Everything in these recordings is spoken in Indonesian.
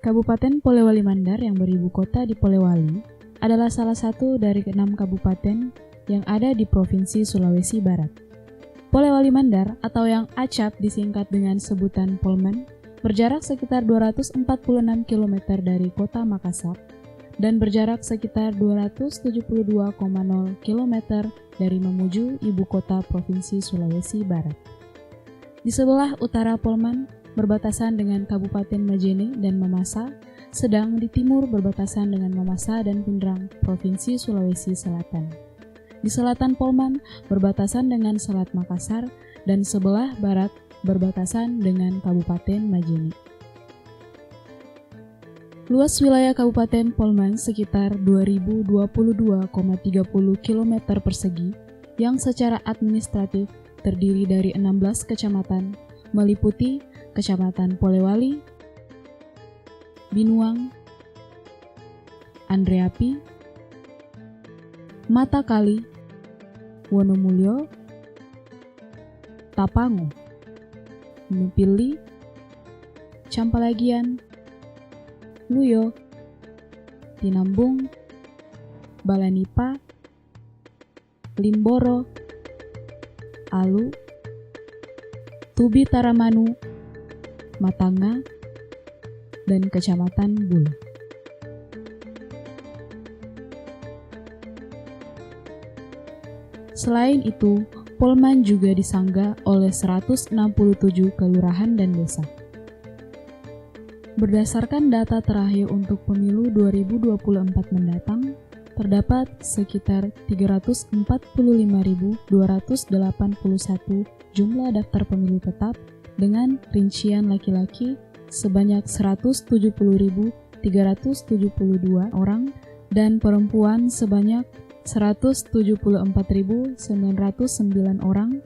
Kabupaten Polewali Mandar yang beribu kota di Polewali adalah salah satu dari 6 kabupaten yang ada di Provinsi Sulawesi Barat. Polewali Mandar atau yang acap disingkat dengan sebutan Polman berjarak sekitar 246 km dari kota Makassar dan berjarak sekitar 272,0 km dari menuju ibu kota Provinsi Sulawesi Barat. Di sebelah utara Polman berbatasan dengan Kabupaten Majene dan Mamasa, sedang di timur berbatasan dengan Mamasa dan Pindrang, Provinsi Sulawesi Selatan. Di selatan Polman berbatasan dengan Selat Makassar dan sebelah barat berbatasan dengan Kabupaten Majene. Luas wilayah Kabupaten Polman sekitar 2022,30 km persegi yang secara administratif terdiri dari 16 kecamatan meliputi Kecamatan Polewali, Binuang, Andreapi, Matakali, Wonomulyo, Tapango, Nupili, Campalagian, Luyo, Tinambung, Balanipa, Limboro, Alu, Tubi Taramanu, Matanga, dan Kecamatan Bulu. Selain itu, Polman juga disangga oleh 167 kelurahan dan desa. Berdasarkan data terakhir untuk pemilu 2024 mendatang, terdapat sekitar 345.281 jumlah daftar pemilih tetap dengan rincian laki-laki sebanyak 170.372 orang dan perempuan sebanyak 174.909 orang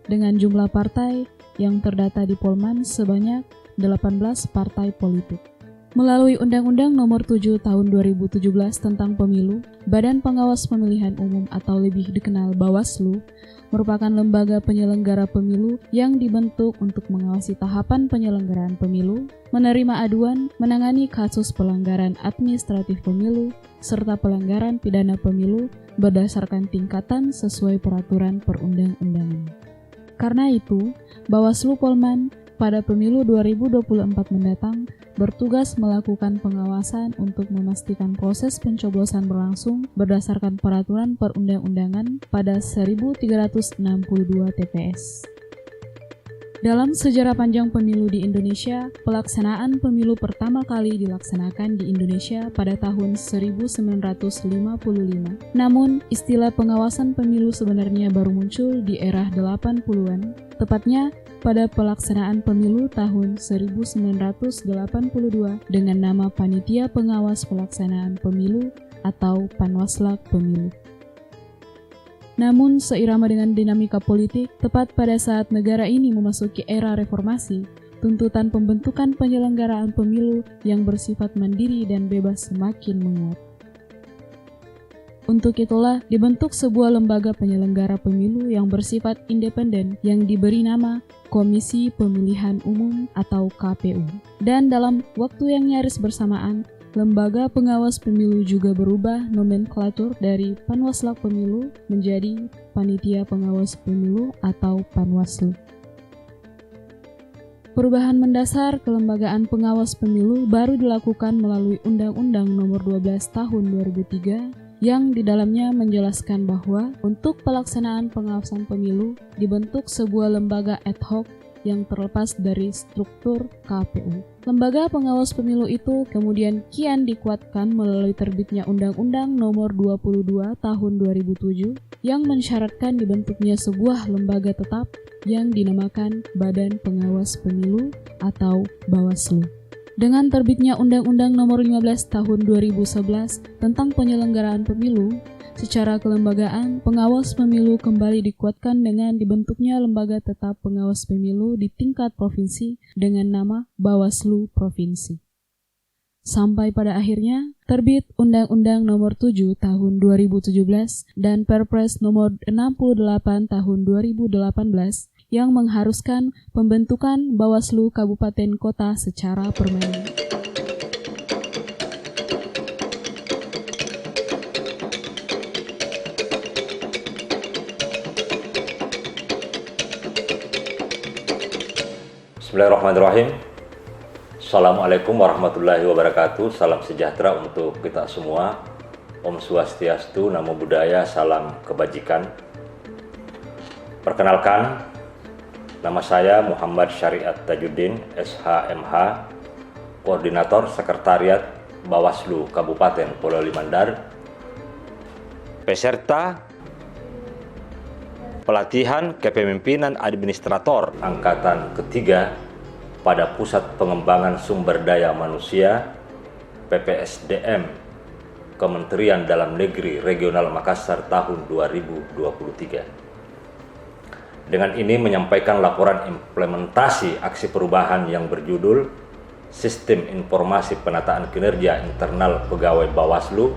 dengan jumlah partai yang terdata di Polman sebanyak 18 partai politik. Melalui Undang-Undang Nomor 7 Tahun 2017 tentang Pemilu, Badan Pengawas Pemilihan Umum atau lebih dikenal Bawaslu merupakan lembaga penyelenggara pemilu yang dibentuk untuk mengawasi tahapan penyelenggaraan pemilu, menerima aduan, menangani kasus pelanggaran administratif pemilu, serta pelanggaran pidana pemilu berdasarkan tingkatan sesuai peraturan perundang-undangan. Karena itu, Bawaslu Polman pada pemilu 2024 mendatang bertugas melakukan pengawasan untuk memastikan proses pencoblosan berlangsung berdasarkan peraturan perundang-undangan pada 1362 TPS. Dalam sejarah panjang pemilu di Indonesia, pelaksanaan pemilu pertama kali dilaksanakan di Indonesia pada tahun 1955. Namun, istilah pengawasan pemilu sebenarnya baru muncul di era 80-an, tepatnya pada pelaksanaan pemilu tahun 1982 dengan nama Panitia Pengawas Pelaksanaan Pemilu atau Panwaslak Pemilu. Namun, seirama dengan dinamika politik, tepat pada saat negara ini memasuki era reformasi, tuntutan pembentukan penyelenggaraan pemilu yang bersifat mandiri dan bebas semakin menguat. Untuk itulah dibentuk sebuah lembaga penyelenggara pemilu yang bersifat independen yang diberi nama Komisi Pemilihan Umum atau KPU. Dan dalam waktu yang nyaris bersamaan, Lembaga Pengawas Pemilu juga berubah nomenklatur dari Panwaslak Pemilu menjadi Panitia Pengawas Pemilu atau Panwaslu. Perubahan mendasar kelembagaan pengawas pemilu baru dilakukan melalui Undang-Undang Nomor 12 Tahun 2003 yang di dalamnya menjelaskan bahwa untuk pelaksanaan pengawasan pemilu dibentuk sebuah lembaga ad hoc yang terlepas dari struktur KPU. Lembaga pengawas pemilu itu kemudian kian dikuatkan melalui terbitnya Undang-Undang Nomor 22 Tahun 2007 yang mensyaratkan dibentuknya sebuah lembaga tetap yang dinamakan Badan Pengawas Pemilu atau Bawaslu. Dengan terbitnya Undang-Undang Nomor 15 Tahun 2011 tentang penyelenggaraan pemilu, secara kelembagaan, pengawas pemilu kembali dikuatkan dengan dibentuknya lembaga tetap pengawas pemilu di tingkat provinsi dengan nama Bawaslu Provinsi. Sampai pada akhirnya, terbit Undang-Undang Nomor 7 Tahun 2017 dan Perpres Nomor 68 Tahun 2018 yang mengharuskan pembentukan Bawaslu Kabupaten Kota secara permanen. Bismillahirrahmanirrahim. Assalamualaikum warahmatullahi wabarakatuh. Salam sejahtera untuk kita semua. Om Swastiastu, Namo Buddhaya, salam kebajikan. Perkenalkan, nama saya Muhammad Syariat Tajuddin, SHMH, Koordinator Sekretariat Bawaslu Kabupaten Polewali Mandar. Peserta pelatihan kepemimpinan administrator angkatan ketiga pada Pusat Pengembangan Sumber Daya Manusia PPSDM Kementerian Dalam Negeri Regional Makassar tahun 2023. Dengan ini menyampaikan laporan implementasi aksi perubahan yang berjudul Sistem Informasi Penataan Kinerja Internal Pegawai Bawaslu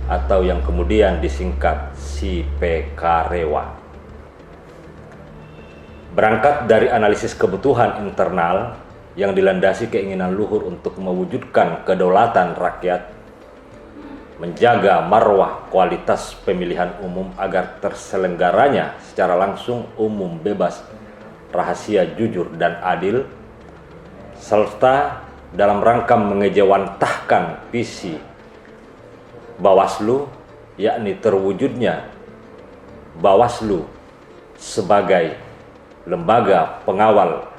atau yang kemudian disingkat SIPEKAREWA. Berangkat dari analisis kebutuhan internal yang dilandasi keinginan luhur untuk mewujudkan kedaulatan rakyat, menjaga marwah kualitas pemilihan umum agar terselenggaranya secara langsung, umum, bebas, rahasia, jujur, dan adil, serta dalam rangka mengejawantahkan visi Bawaslu, yakni terwujudnya Bawaslu sebagai lembaga pengawal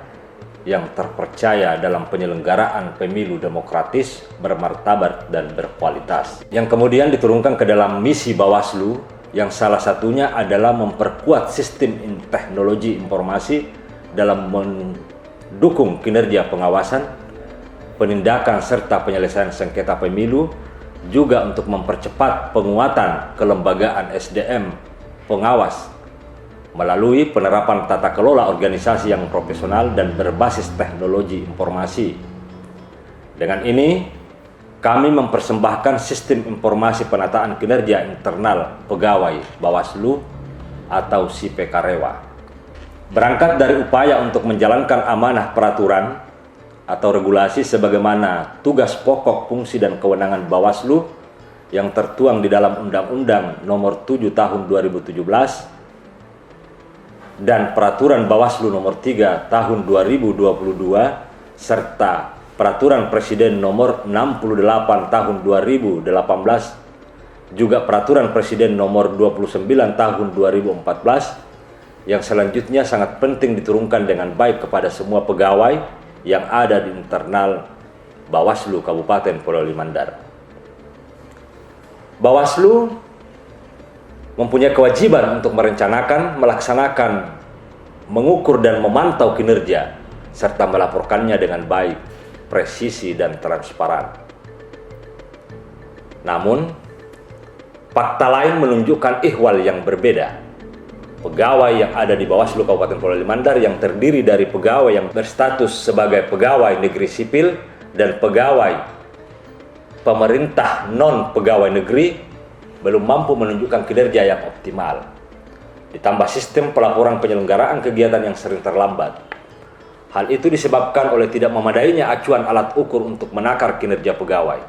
yang terpercaya dalam penyelenggaraan pemilu demokratis, bermartabat, dan berkualitas. Yang kemudian diturunkan ke dalam misi Bawaslu, yang salah satunya adalah memperkuat sistem teknologi informasi dalam mendukung kinerja pengawasan, penindakan, serta penyelesaian sengketa pemilu, juga untuk mempercepat penguatan kelembagaan SDM pengawas melalui penerapan tata kelola organisasi yang profesional dan berbasis teknologi informasi. Dengan ini, kami mempersembahkan sistem informasi penataan kinerja internal pegawai Bawaslu atau SIPEKAREWA. Berangkat dari upaya untuk menjalankan amanah peraturan atau regulasi sebagaimana tugas pokok, fungsi, dan kewenangan Bawaslu yang tertuang di dalam Undang-Undang Nomor 7 Tahun 2017 dan Peraturan Bawaslu Nomor 3 Tahun 2022 serta Peraturan Presiden Nomor 68 Tahun 2018, juga Peraturan Presiden Nomor 29 Tahun 2014 yang selanjutnya sangat penting diturunkan dengan baik kepada semua pegawai yang ada di internal Bawaslu Kabupaten Polewali Mandar. Bawaslu mempunyai kewajiban untuk merencanakan, melaksanakan, mengukur, dan memantau kinerja, serta melaporkannya dengan baik, presisi, dan transparan. Namun, fakta lain menunjukkan ihwal yang berbeda. Pegawai yang ada di Bawaslu Kabupaten Polewali Mandar yang terdiri dari pegawai yang berstatus sebagai pegawai negeri sipil dan pegawai pemerintah non-pegawai negeri belum mampu menunjukkan kinerja yang optimal. Ditambah sistem pelaporan penyelenggaraan kegiatan yang sering terlambat. Hal itu disebabkan oleh tidak memadainya acuan alat ukur untuk menakar kinerja pegawai.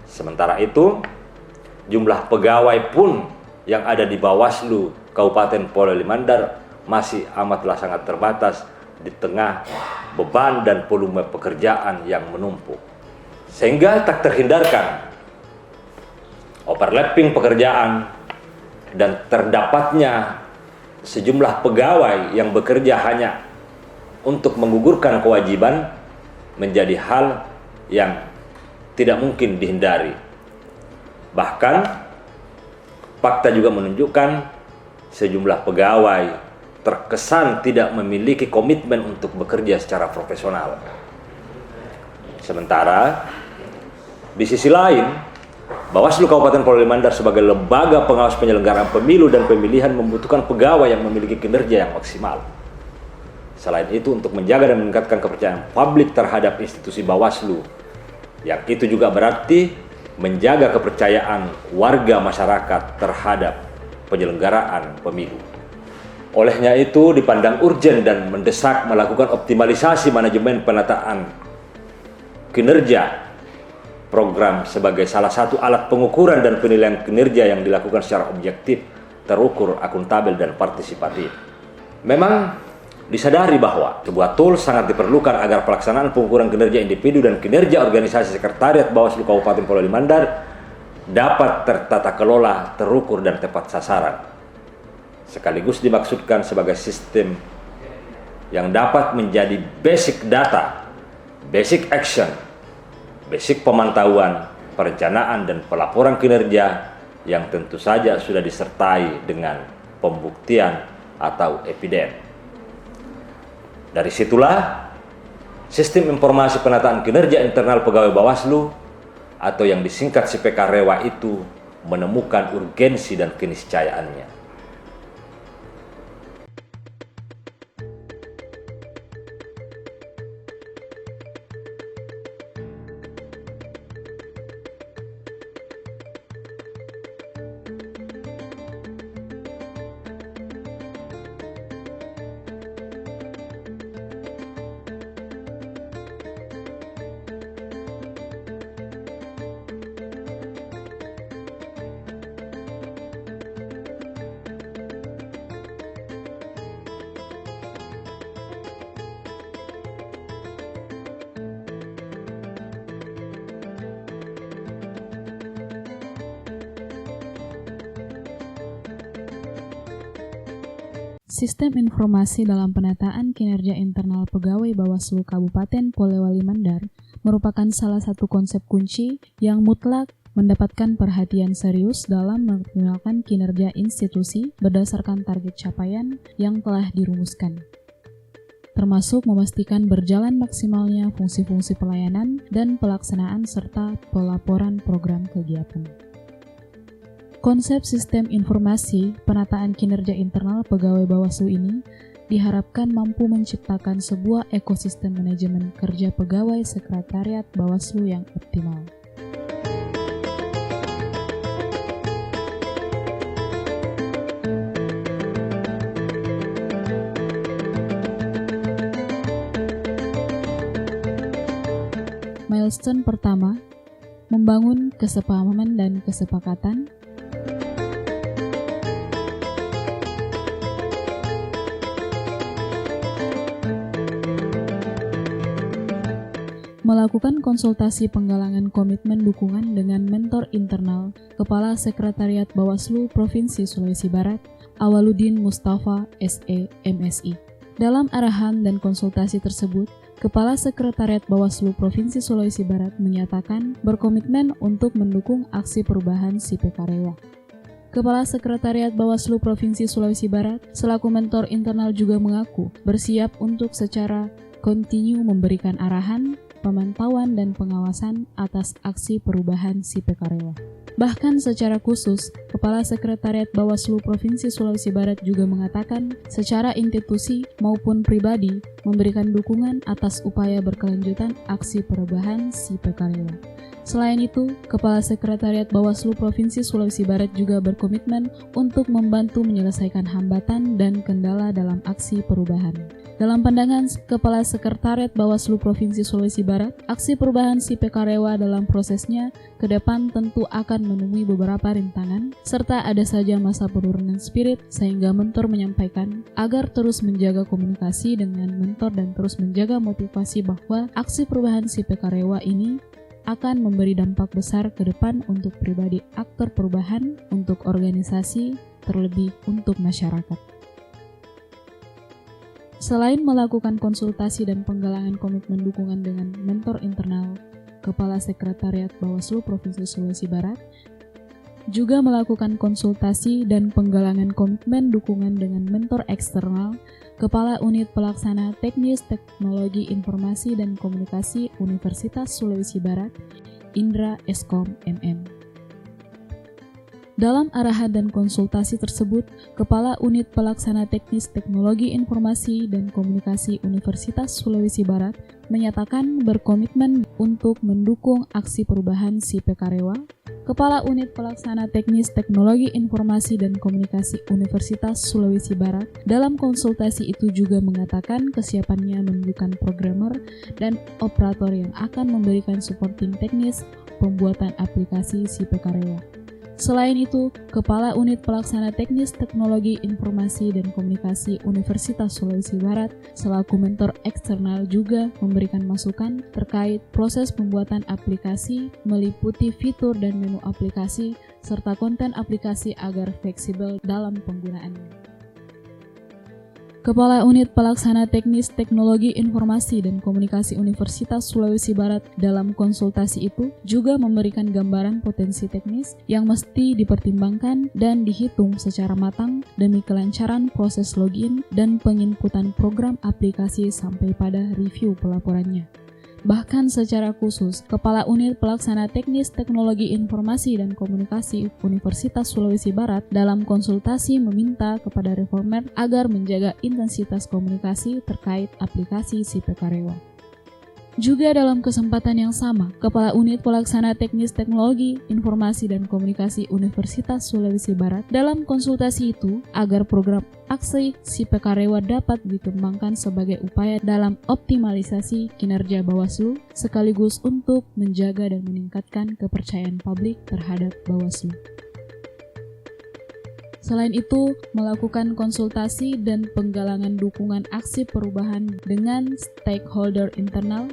Sementara itu, jumlah pegawai pun yang ada di Bawaslu Kabupaten Polewali Mandar masih amatlah sangat terbatas di tengah beban dan volume pekerjaan yang menumpuk. Sehingga tak terhindarkan overlapping pekerjaan dan terdapatnya sejumlah pegawai yang bekerja hanya untuk menggugurkan kewajiban menjadi hal yang tidak mungkin dihindari. Bahkan fakta juga menunjukkan sejumlah pegawai terkesan tidak memiliki komitmen untuk bekerja secara profesional. Sementara di sisi lain, Bawaslu Kabupaten Polewali Mandar sebagai lembaga pengawas penyelenggaraan pemilu dan pemilihan membutuhkan pegawai yang memiliki kinerja yang maksimal. Selain itu, untuk menjaga dan meningkatkan kepercayaan publik terhadap institusi Bawaslu, yang itu juga berarti menjaga kepercayaan warga masyarakat terhadap penyelenggaraan pemilu. Olehnya itu, dipandang urgen dan mendesak melakukan optimalisasi manajemen penataan kinerja program sebagai salah satu alat pengukuran dan penilaian kinerja yang dilakukan secara objektif, terukur, akuntabel, dan partisipatif. Memang Disadari bahwa sebuah tool sangat diperlukan agar pelaksanaan pengukuran kinerja individu dan kinerja organisasi sekretariat Bawaslu Kabupaten Polewali Mandar dapat tertata kelola, terukur, dan tepat sasaran. Sekaligus dimaksudkan sebagai sistem yang dapat menjadi basic data, basic action, basic pemantauan, perencanaan, dan pelaporan kinerja yang tentu saja sudah disertai dengan pembuktian atau eviden. Dari situlah, sistem informasi penataan kinerja internal pegawai Bawaslu atau yang disingkat SIPEKAREWA itu menemukan urgensi dan keniscayaannya. Sistem informasi dalam penataan kinerja internal pegawai Bawaslu Kabupaten Polewali Mandar merupakan salah satu konsep kunci yang mutlak mendapatkan perhatian serius dalam mengoptimalkan kinerja institusi berdasarkan target capaian yang telah dirumuskan, termasuk memastikan berjalan maksimalnya fungsi-fungsi pelayanan dan pelaksanaan serta pelaporan program kegiatan. Konsep sistem informasi penataan kinerja internal pegawai Bawaslu ini diharapkan mampu menciptakan sebuah ekosistem manajemen kerja pegawai sekretariat Bawaslu yang optimal. Milestone pertama, membangun kesepahaman dan kesepakatan. Melakukan konsultasi penggalangan komitmen dukungan dengan mentor internal Kepala Sekretariat Bawaslu Provinsi Sulawesi Barat, Awaludin Mustafa SE MSI. Dalam arahan dan konsultasi tersebut, Kepala Sekretariat Bawaslu Provinsi Sulawesi Barat menyatakan berkomitmen untuk mendukung aksi perubahan SIPEKAREWA. Kepala Sekretariat Bawaslu Provinsi Sulawesi Barat selaku mentor internal juga mengaku bersiap untuk secara kontinu memberikan arahan, pemantauan, dan pengawasan atas aksi perubahan SIPEKAREWA. Bahkan secara khusus, Kepala Sekretariat Bawaslu Provinsi Sulawesi Barat juga mengatakan secara institusi maupun pribadi memberikan dukungan atas upaya berkelanjutan aksi perubahan SIPEKAREWA. Selain itu, Kepala Sekretariat Bawaslu Provinsi Sulawesi Barat juga berkomitmen untuk membantu menyelesaikan hambatan dan kendala dalam aksi perubahan. Dalam pandangan Kepala Sekretariat Bawaslu Provinsi Sulawesi Barat, aksi perubahan SIPEKAREWA dalam prosesnya ke depan tentu akan menemui beberapa rintangan, serta ada saja masa penurunan spirit sehingga mentor menyampaikan agar terus menjaga komunikasi dengan mentor dan terus menjaga motivasi bahwa aksi perubahan SIPEKAREWA ini akan memberi dampak besar ke depan untuk pribadi aktor perubahan, untuk organisasi, terlebih untuk masyarakat. Selain melakukan konsultasi dan penggalangan komitmen dukungan dengan mentor internal Kepala Sekretariat Bawaslu Provinsi Sulawesi Barat, juga melakukan konsultasi dan penggalangan komitmen dukungan dengan mentor eksternal Kepala Unit Pelaksana Teknis Teknologi Informasi dan Komunikasi Universitas Sulawesi Barat, Indra Eskom MM. Dalam arahan dan konsultasi tersebut, Kepala Unit Pelaksana Teknis Teknologi Informasi dan Komunikasi Universitas Sulawesi Barat menyatakan berkomitmen untuk mendukung aksi perubahan SIPEKAREWA. Kepala Unit Pelaksana Teknis Teknologi Informasi dan Komunikasi Universitas Sulawesi Barat dalam konsultasi itu juga mengatakan kesiapannya menunjukkan programmer dan operator yang akan memberikan supporting teknis pembuatan aplikasi SIPEKAREWA. Selain itu, Kepala Unit Pelaksana Teknis Teknologi Informasi dan Komunikasi Universitas Sulawesi Barat selaku mentor eksternal juga memberikan masukan terkait proses pembuatan aplikasi meliputi fitur dan menu aplikasi serta konten aplikasi agar fleksibel dalam penggunaannya. Kepala Unit Pelaksana Teknis Teknologi Informasi dan Komunikasi Universitas Sulawesi Barat dalam konsultasi itu juga memberikan gambaran potensi teknis yang mesti dipertimbangkan dan dihitung secara matang demi kelancaran proses login dan penginputan program aplikasi sampai pada review pelaporannya. Bahkan secara khusus, Kepala Unit Pelaksana Teknis Teknologi Informasi dan Komunikasi Universitas Sulawesi Barat dalam konsultasi meminta kepada reformer agar menjaga intensitas komunikasi terkait aplikasi si Pekarewa. Juga dalam kesempatan yang sama, Kepala Unit Pelaksana Teknis Teknologi, Informasi dan Komunikasi Universitas Sulawesi Barat dalam konsultasi itu agar program aksi si Pekarewa dapat dikembangkan sebagai upaya dalam optimalisasi kinerja Bawaslu sekaligus untuk menjaga dan meningkatkan kepercayaan publik terhadap Bawaslu. Selain itu, melakukan konsultasi dan penggalangan dukungan aksi perubahan dengan stakeholder internal,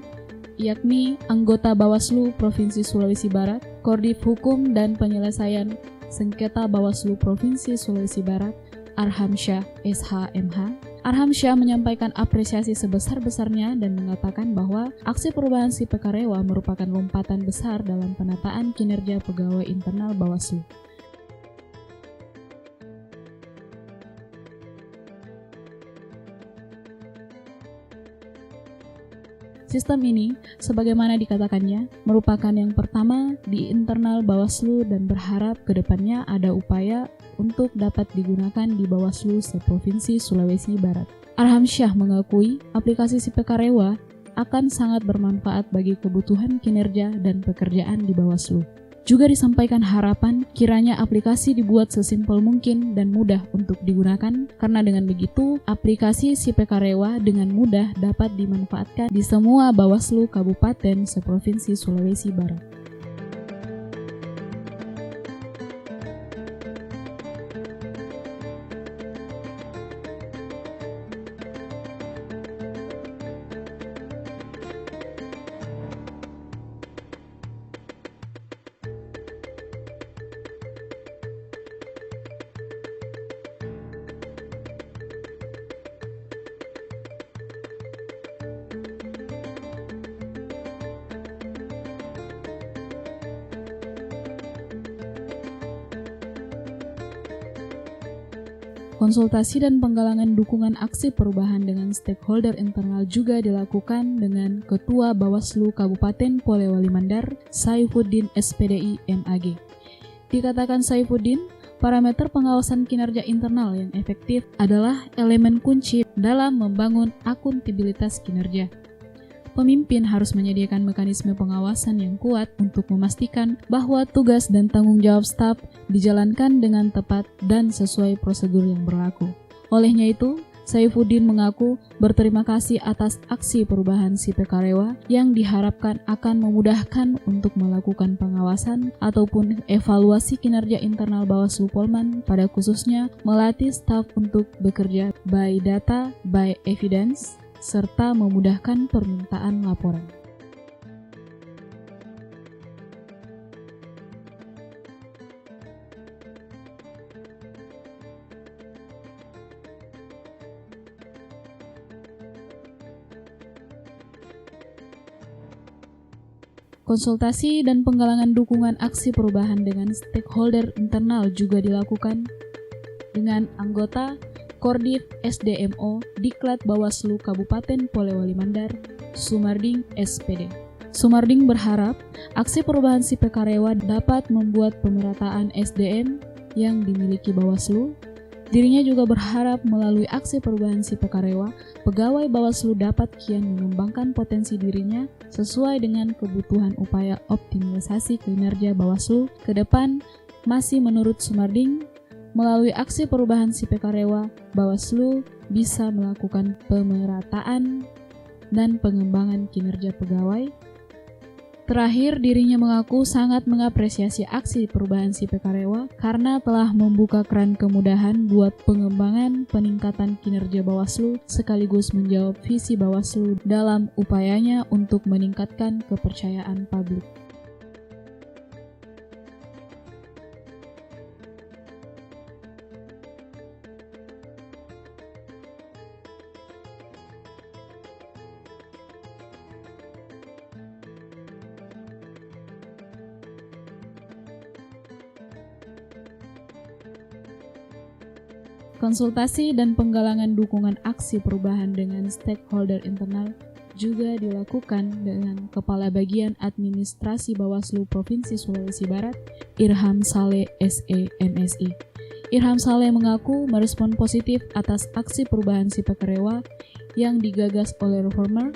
yakni anggota Bawaslu Provinsi Sulawesi Barat, Koordif Hukum dan Penyelesaian Sengketa Bawaslu Provinsi Sulawesi Barat, Arhamsyah SH.MH. Arhamsyah menyampaikan apresiasi sebesar-besarnya dan mengatakan bahwa aksi perubahan si Pekarewa merupakan lompatan besar dalam penataan kinerja pegawai internal Bawaslu. Sistem ini, sebagaimana dikatakannya, merupakan yang pertama di internal Bawaslu dan berharap ke depannya ada upaya untuk dapat digunakan di Bawaslu se-Provinsi Sulawesi Barat. Arhamsyah mengakui aplikasi si Pekarewa akan sangat bermanfaat bagi kebutuhan kinerja dan pekerjaan di Bawaslu. Juga disampaikan harapan kiranya aplikasi dibuat sesimpel mungkin dan mudah untuk digunakan, karena dengan begitu aplikasi si Pekarewa dengan mudah dapat dimanfaatkan di semua Bawaslu Kabupaten se-Provinsi Sulawesi Barat. Konsultasi dan penggalangan dukungan aksi perubahan dengan stakeholder internal juga dilakukan dengan Ketua Bawaslu Kabupaten Polewali Mandar, Saifuddin SPDI MAG. Dikatakan Saifuddin, parameter pengawasan kinerja internal yang efektif adalah elemen kunci dalam membangun akuntabilitas kinerja. Pemimpin harus menyediakan mekanisme pengawasan yang kuat untuk memastikan bahwa tugas dan tanggung jawab staf dijalankan dengan tepat dan sesuai prosedur yang berlaku. Olehnya itu, Saifuddin mengaku berterima kasih atas aksi perubahan si Pekarewa yang diharapkan akan memudahkan untuk melakukan pengawasan ataupun evaluasi kinerja internal Bawaslu Polman, pada khususnya melatih staf untuk bekerja by data, by evidence, serta memudahkan permintaan laporan. Konsultasi dan penggalangan dukungan aksi perubahan dengan stakeholder internal juga dilakukan dengan anggota Koordif SDMO Diklat Bawaslu Kabupaten Polewali Mandar, Sumarding SPD. Sumarding berharap aksi perubahan si Pekarewa dapat membuat pemerataan SDM yang dimiliki Bawaslu. Dirinya juga berharap melalui aksi perubahan si Pekarewa, pegawai Bawaslu dapat kian mengembangkan potensi dirinya sesuai dengan kebutuhan upaya optimalisasi kinerja Bawaslu ke depan. Masih menurut Sumarding, melalui aksi perubahan si Pekarewa, Bawaslu bisa melakukan pemerataan dan pengembangan kinerja pegawai, Terakhir, dirinya mengaku sangat mengapresiasi aksi perubahan Si Pekarewa karena telah membuka keran kemudahan buat pengembangan peningkatan kinerja Bawaslu sekaligus menjawab visi Bawaslu dalam upayanya untuk meningkatkan kepercayaan publik. Konsultasi dan penggalangan dukungan aksi perubahan dengan stakeholder internal juga dilakukan dengan Kepala Bagian Administrasi Bawaslu Provinsi Sulawesi Barat, Irham Saleh SE MSI. Irham Saleh mengaku merespon positif atas aksi perubahan Si Pekarewa yang digagas oleh reformer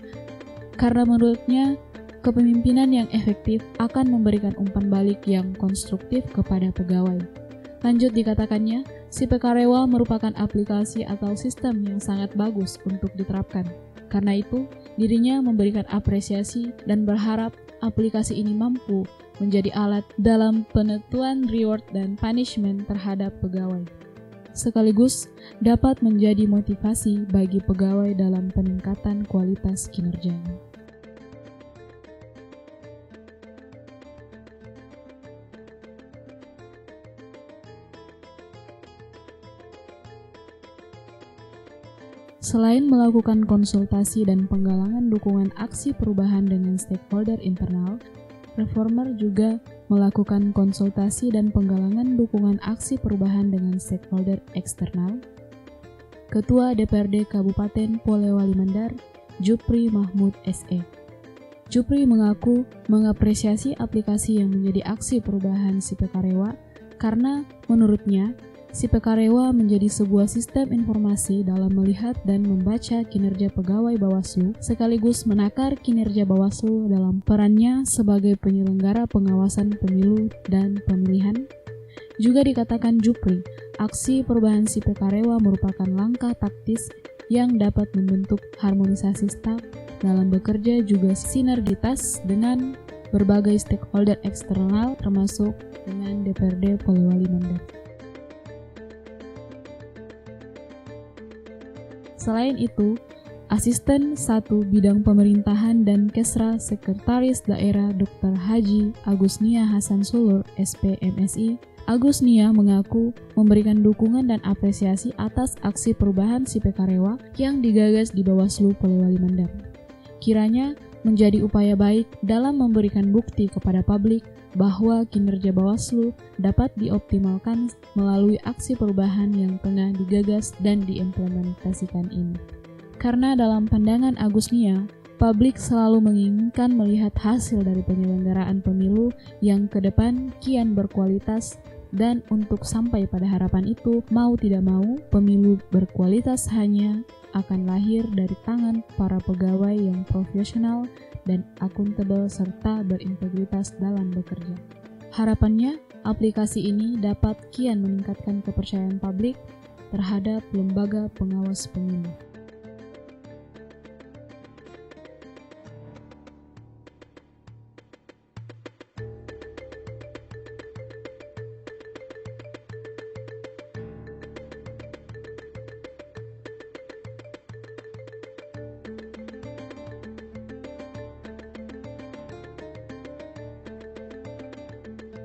karena menurutnya kepemimpinan yang efektif akan memberikan umpan balik yang konstruktif kepada pegawai. Lanjut dikatakannya, Si Pekarewa merupakan aplikasi atau sistem yang sangat bagus untuk diterapkan. Karena itu, dirinya memberikan apresiasi dan berharap aplikasi ini mampu menjadi alat dalam penentuan reward dan punishment terhadap pegawai. Sekaligus dapat menjadi motivasi bagi pegawai dalam peningkatan kualitas kinerjanya. Selain melakukan konsultasi dan penggalangan dukungan aksi perubahan dengan stakeholder internal, reformer juga melakukan konsultasi dan penggalangan dukungan aksi perubahan dengan stakeholder eksternal. Ketua DPRD Kabupaten Polewali Mandar, Jupri Mahmud SE. Jupri mengaku mengapresiasi aplikasi yang menjadi aksi perubahan Si Pekarewa karena menurutnya Si Pekarewa menjadi sebuah sistem informasi dalam melihat dan membaca kinerja pegawai Bawaslu sekaligus menakar kinerja Bawaslu dalam perannya sebagai penyelenggara pengawasan pemilu dan pemilihan. Juga dikatakan Jupri, aksi perubahan Si Pekarewa merupakan langkah taktis yang dapat membentuk harmonisasi staf dalam bekerja juga sinergitas dengan berbagai stakeholder eksternal termasuk dengan DPRD Polewali Mandar. Selain itu, Asisten 1 Bidang Pemerintahan dan Kesra Sekretaris Daerah Dr. Haji Agus Nia Hasan Sulur, SPMSI, Agus Nia mengaku memberikan dukungan dan apresiasi atas aksi perubahan Si Pekarewa yang digagas di Bawaslu Polewali Mandar. Kiranya menjadi upaya baik dalam memberikan bukti kepada publik bahwa kinerja Bawaslu dapat dioptimalkan melalui aksi perubahan yang tengah digagas dan diimplementasikan ini. Karena dalam pandangan Agus Nia, publik selalu menginginkan melihat hasil dari penyelenggaraan pemilu yang ke depan kian berkualitas dan untuk sampai pada harapan itu, mau tidak mau, pemilu berkualitas hanya akan lahir dari tangan para pegawai yang profesional dan akuntabel serta berintegritas dalam bekerja. Harapannya, aplikasi ini dapat kian meningkatkan kepercayaan publik terhadap lembaga pengawas pemilu.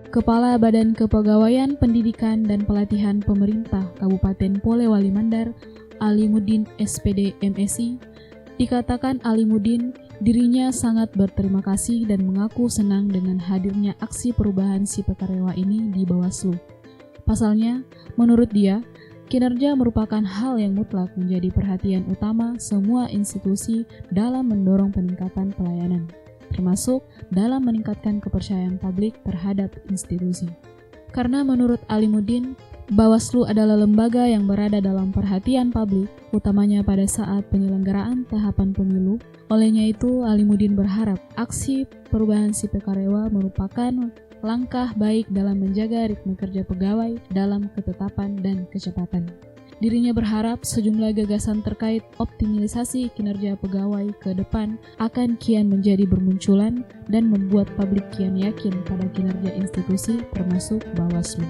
Kepala Badan Kepegawaian Pendidikan dan Pelatihan Pemerintah Kabupaten Polewali Mandar, Alimuddin SPD MSI, dikatakan Alimuddin dirinya sangat berterima kasih dan mengaku senang dengan hadirnya aksi perubahan Si Pekarewa ini di Bawaslu. Pasalnya, menurut dia, kinerja merupakan hal yang mutlak menjadi perhatian utama semua institusi dalam mendorong peningkatan pelayanan, termasuk dalam meningkatkan kepercayaan publik terhadap institusi. Karena menurut Alimuddin, Bawaslu adalah lembaga yang berada dalam perhatian publik, utamanya pada saat penyelenggaraan tahapan pemilu. Olehnya itu, Alimuddin berharap aksi perubahan Si Pekarewa merupakan langkah baik dalam menjaga ritme kerja pegawai dalam ketetapan dan kecepatan. Dirinya berharap sejumlah gagasan terkait optimalisasi kinerja pegawai ke depan akan kian menjadi bermunculan dan membuat publik kian yakin pada kinerja institusi termasuk Bawaslu.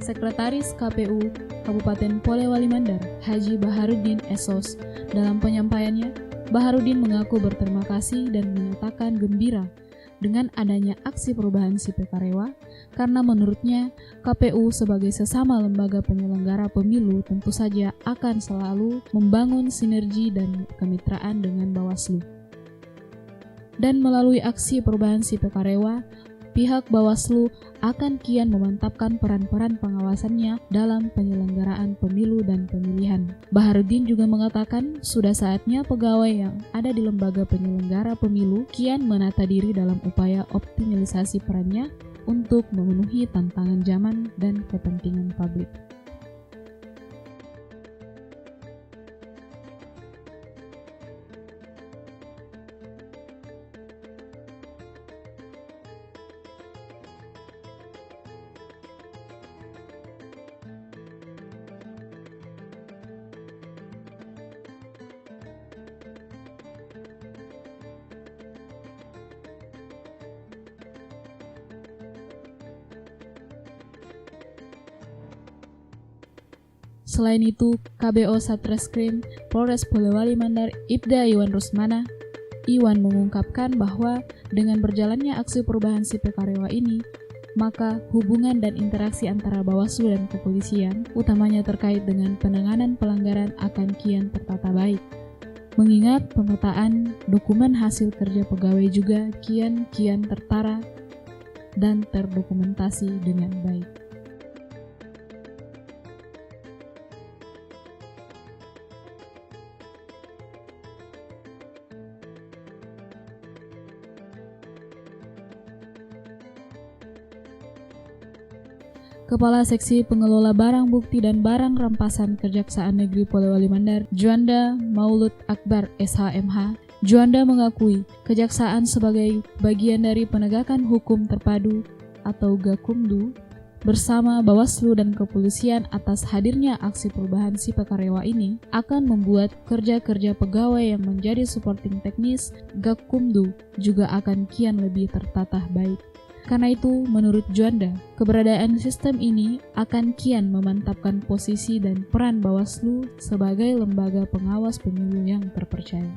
Sekretaris KPU Kabupaten Polewali Mandar, Haji Baharudin Esos, dalam penyampaiannya, Baharudin mengaku berterima kasih dan menyatakan gembira dengan adanya aksi perubahan si Pekarewa karena menurutnya KPU sebagai sesama lembaga penyelenggara pemilu tentu saja akan selalu membangun sinergi dan kemitraan dengan Bawaslu. Dan melalui aksi perubahan si Pekarewa, pihak Bawaslu akan kian memantapkan peran-peran pengawasannya dalam penyelenggaraan pemilu dan pemilihan. Baharudin juga mengatakan sudah saatnya pegawai yang ada di lembaga penyelenggara pemilu kian menata diri dalam upaya optimalisasi perannya untuk memenuhi tantangan zaman dan kepentingan publik. Selain itu, KBO Satreskrim Polres Polewali Mandar Ibda Iwan Rusmana, Iwan mengungkapkan bahwa dengan berjalannya aksi perubahan si Pekarewa ini, maka hubungan dan interaksi antara Bawaslu dan kepolisian, utamanya terkait dengan penanganan pelanggaran akan kian tertata baik. Mengingat pemetaan dokumen hasil kerja pegawai juga kian tertara dan terdokumentasi dengan baik. Kepala Seksi Pengelola Barang Bukti dan Barang Rampasan Kejaksaan Negeri Polewali Mandar, Juanda Maulud Akbar SHMH, Juanda mengakui Kejaksaan sebagai bagian dari penegakan hukum terpadu atau Gakumdu bersama Bawaslu dan Kepolisian atas hadirnya aksi perubahan si Pekarewa ini akan membuat kerja-kerja pegawai yang menjadi supporting teknis Gakumdu juga akan kian lebih tertata baik. Karena itu, menurut Juanda, keberadaan sistem ini akan kian memantapkan posisi dan peran Bawaslu sebagai lembaga pengawas pemilu yang terpercaya.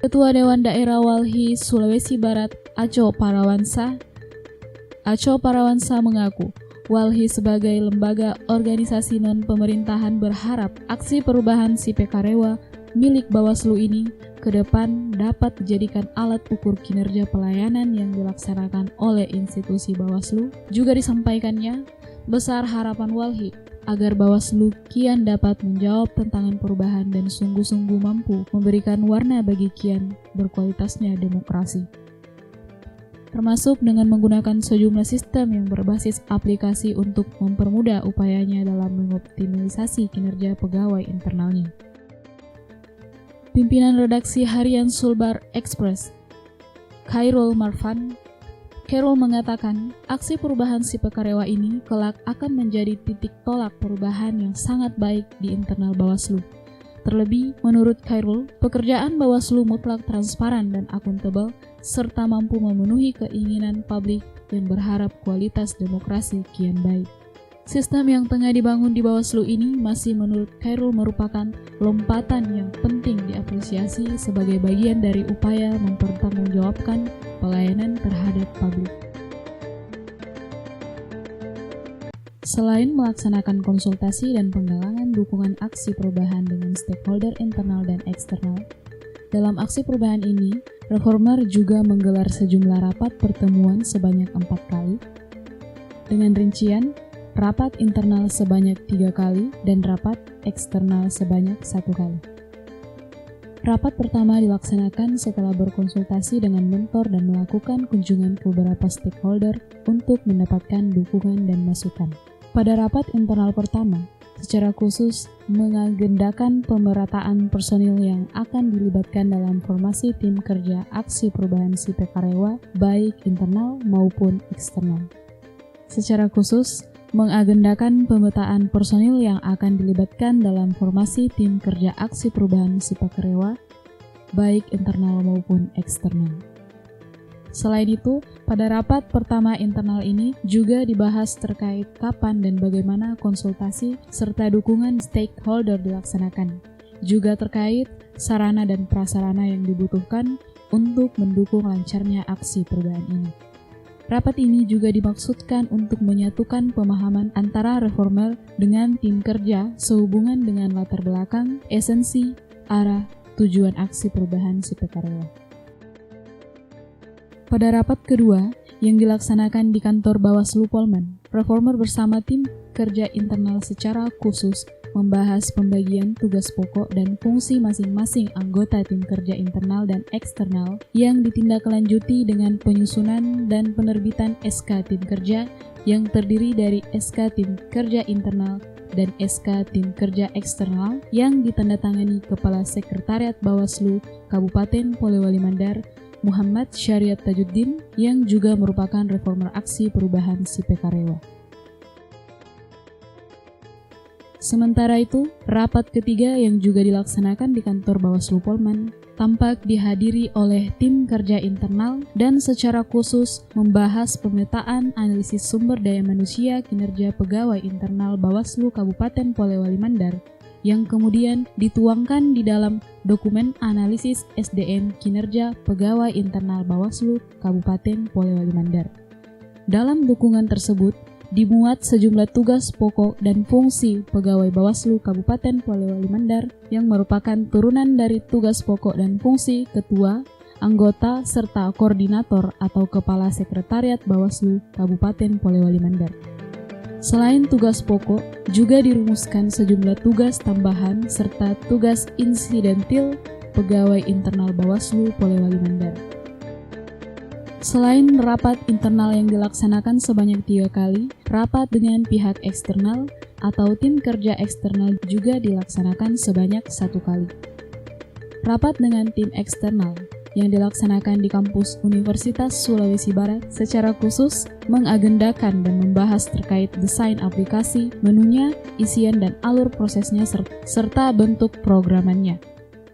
Ketua Dewan Daerah Walhi Sulawesi Barat, Aco Parawansa mengaku, Walhi sebagai lembaga organisasi non-pemerintahan berharap aksi perubahan si Pekarewa milik Bawaslu ini ke depan dapat dijadikan alat ukur kinerja pelayanan yang dilaksanakan oleh institusi Bawaslu. Juga disampaikannya, besar harapan Walhi agar Bawaslu kian dapat menjawab tantangan perubahan dan sungguh-sungguh mampu memberikan warna bagi kian berkualitasnya demokrasi, termasuk dengan menggunakan sejumlah sistem yang berbasis aplikasi untuk mempermudah upayanya dalam mengoptimalisasi kinerja pegawai internalnya. Pimpinan Redaksi Harian Sulbar Express, Khairul Marfan, mengatakan aksi perubahan si Pekarewa ini kelak akan menjadi titik tolak perubahan yang sangat baik di internal Bawaslu. Terlebih, menurut Khairul, pekerjaan Bawaslu mutlak transparan dan akuntabel, serta mampu memenuhi keinginan publik yang berharap kualitas demokrasi kian baik. Sistem yang tengah dibangun di Bawaslu ini masih menurut Khairul merupakan lompatan yang penting diapresiasi sebagai bagian dari upaya mempertanggungjawabkan pelayanan terhadap publik. Selain melaksanakan konsultasi dan penggalangan dukungan aksi perubahan dengan stakeholder internal dan eksternal, Dalam aksi perubahan ini, reformer juga menggelar sejumlah rapat pertemuan sebanyak 4 kali, dengan rincian rapat internal sebanyak 3 kali dan rapat eksternal sebanyak 1 kali. Rapat pertama dilaksanakan setelah berkonsultasi dengan mentor dan melakukan kunjungan ke beberapa stakeholder untuk mendapatkan dukungan dan masukan. Pada rapat internal pertama, secara khusus mengagendakan pemerataan personil yang akan dilibatkan dalam formasi tim kerja aksi perubahan SIPEKAREWA baik internal maupun eksternal. Secara khusus mengagendakan pemetaan personil yang akan dilibatkan dalam formasi tim kerja aksi perubahan SIPEKAREWA baik internal maupun eksternal. Selain itu, pada rapat pertama internal ini juga dibahas terkait kapan dan bagaimana konsultasi serta dukungan stakeholder dilaksanakan, juga terkait sarana dan prasarana yang dibutuhkan untuk mendukung lancarnya aksi perubahan ini. Rapat ini juga dimaksudkan untuk menyatukan pemahaman antara reformer dengan tim kerja sehubungan dengan latar belakang, esensi, arah, tujuan aksi perubahan SIPEKAREWA. Pada rapat kedua, yang dilaksanakan di kantor Bawaslu Polman, reformer bersama tim kerja internal secara khusus membahas pembagian tugas pokok dan fungsi masing-masing anggota tim kerja internal dan eksternal yang ditindaklanjuti dengan penyusunan dan penerbitan SK tim kerja yang terdiri dari SK tim kerja internal dan SK tim kerja eksternal yang ditandatangani Kepala Sekretariat Bawaslu Kabupaten Polewali Mandar Muhammad Syariat Tajuddin yang juga merupakan reformer aksi perubahan SIPEKAREWA. Sementara itu, rapat ketiga yang juga dilaksanakan di kantor Bawaslu Polman tampak dihadiri oleh tim kerja internal dan secara khusus membahas pemetaan analisis sumber daya manusia kinerja pegawai internal Bawaslu Kabupaten Polewali Mandar yang kemudian dituangkan di dalam dokumen analisis SDM kinerja pegawai internal Bawaslu Kabupaten Polewali Mandar. Dalam dukungan tersebut, dimuat sejumlah tugas pokok dan fungsi pegawai Bawaslu Kabupaten Polewali Mandar yang merupakan turunan dari tugas pokok dan fungsi ketua, anggota, serta koordinator atau kepala sekretariat Bawaslu Kabupaten Polewali Mandar. Selain tugas pokok, juga dirumuskan sejumlah tugas tambahan serta tugas insidentil pegawai internal Bawaslu Polewali Mandar. Selain rapat internal yang dilaksanakan sebanyak 3 kali, rapat dengan pihak eksternal atau tim kerja eksternal juga dilaksanakan sebanyak 1 kali. Rapat dengan tim eksternal yang dilaksanakan di kampus Universitas Sulawesi Barat secara khusus mengagendakan dan membahas terkait desain aplikasi, menunya, isian dan alur prosesnya serta bentuk programannya.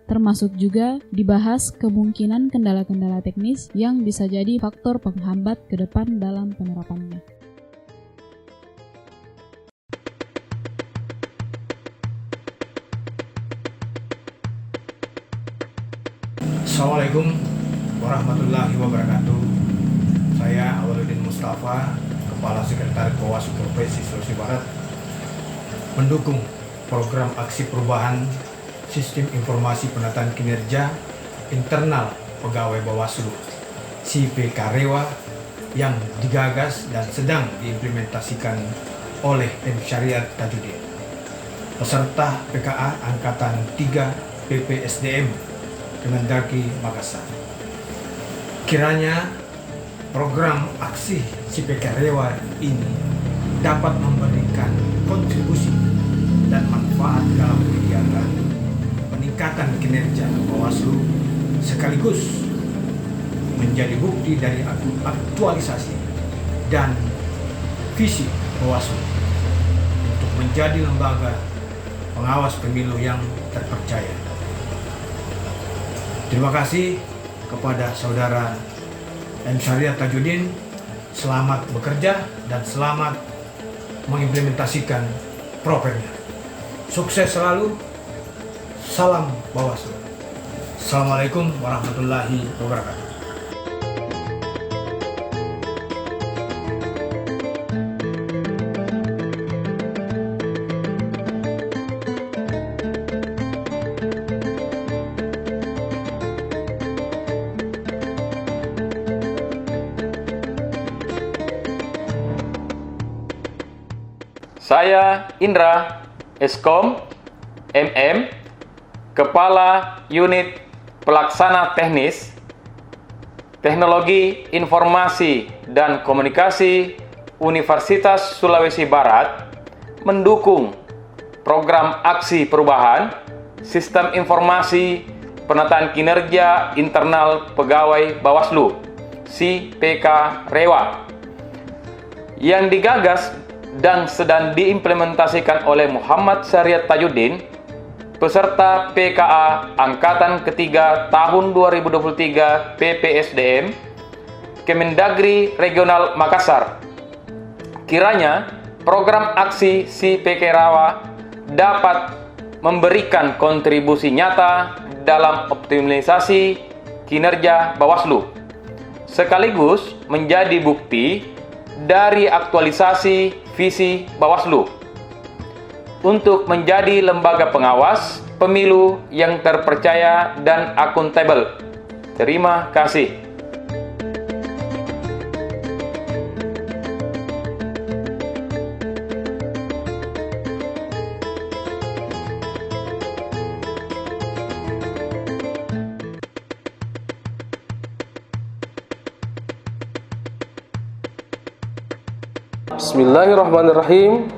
Termasuk juga dibahas kemungkinan kendala-kendala teknis yang bisa jadi faktor penghambat ke depan dalam penerapannya. Assalamualaikum warahmatullahi wabarakatuh. Saya Awaludin Mustafa, Kepala Sekretariat Bawaslu Provinsi Sulawesi Barat, mendukung program aksi perubahan Sistem Informasi Penataan Kinerja Internal Pegawai Bawaslu SIPEKAREWA yang digagas dan sedang diimplementasikan oleh M. Syariat Tajuddin, peserta PKA Angkatan 3 PPSDM Kemendagri Makassar. Kiranya program aksi SIPEKAREWA ini dapat memberikan kontribusi dan manfaat dalam kegiatan peningkatan kinerja Bawaslu sekaligus menjadi bukti dari aktualisasi dan visi Bawaslu untuk menjadi lembaga pengawas pemilu yang terpercaya. Terima kasih kepada saudara M. Syariat Tajuddin, selamat bekerja dan selamat mengimplementasikan programnya. Sukses selalu, salam Bawaslu. Assalamualaikum warahmatullahi wabarakatuh. Saya Indra, Eskom, MM, Kepala Unit Pelaksana Teknis, Teknologi Informasi dan Komunikasi Universitas Sulawesi Barat, mendukung program aksi perubahan Sistem Informasi Penataan Kinerja Internal Pegawai Bawaslu, SIPK Rewa, yang digagas dan sedang diimplementasikan oleh Muhammad Syariat Tajuddin, peserta PKA Angkatan Ketiga tahun 2023 PPSDM, Kemendagri Regional Makassar. Kiranya program aksi SIPK Rewa dapat memberikan kontribusi nyata dalam optimalisasi kinerja Bawaslu, sekaligus menjadi bukti dari aktualisasi visi Bawaslu untuk menjadi lembaga pengawas pemilu yang terpercaya dan akuntabel. Terima kasih. Bismillahirrahmanirrahim.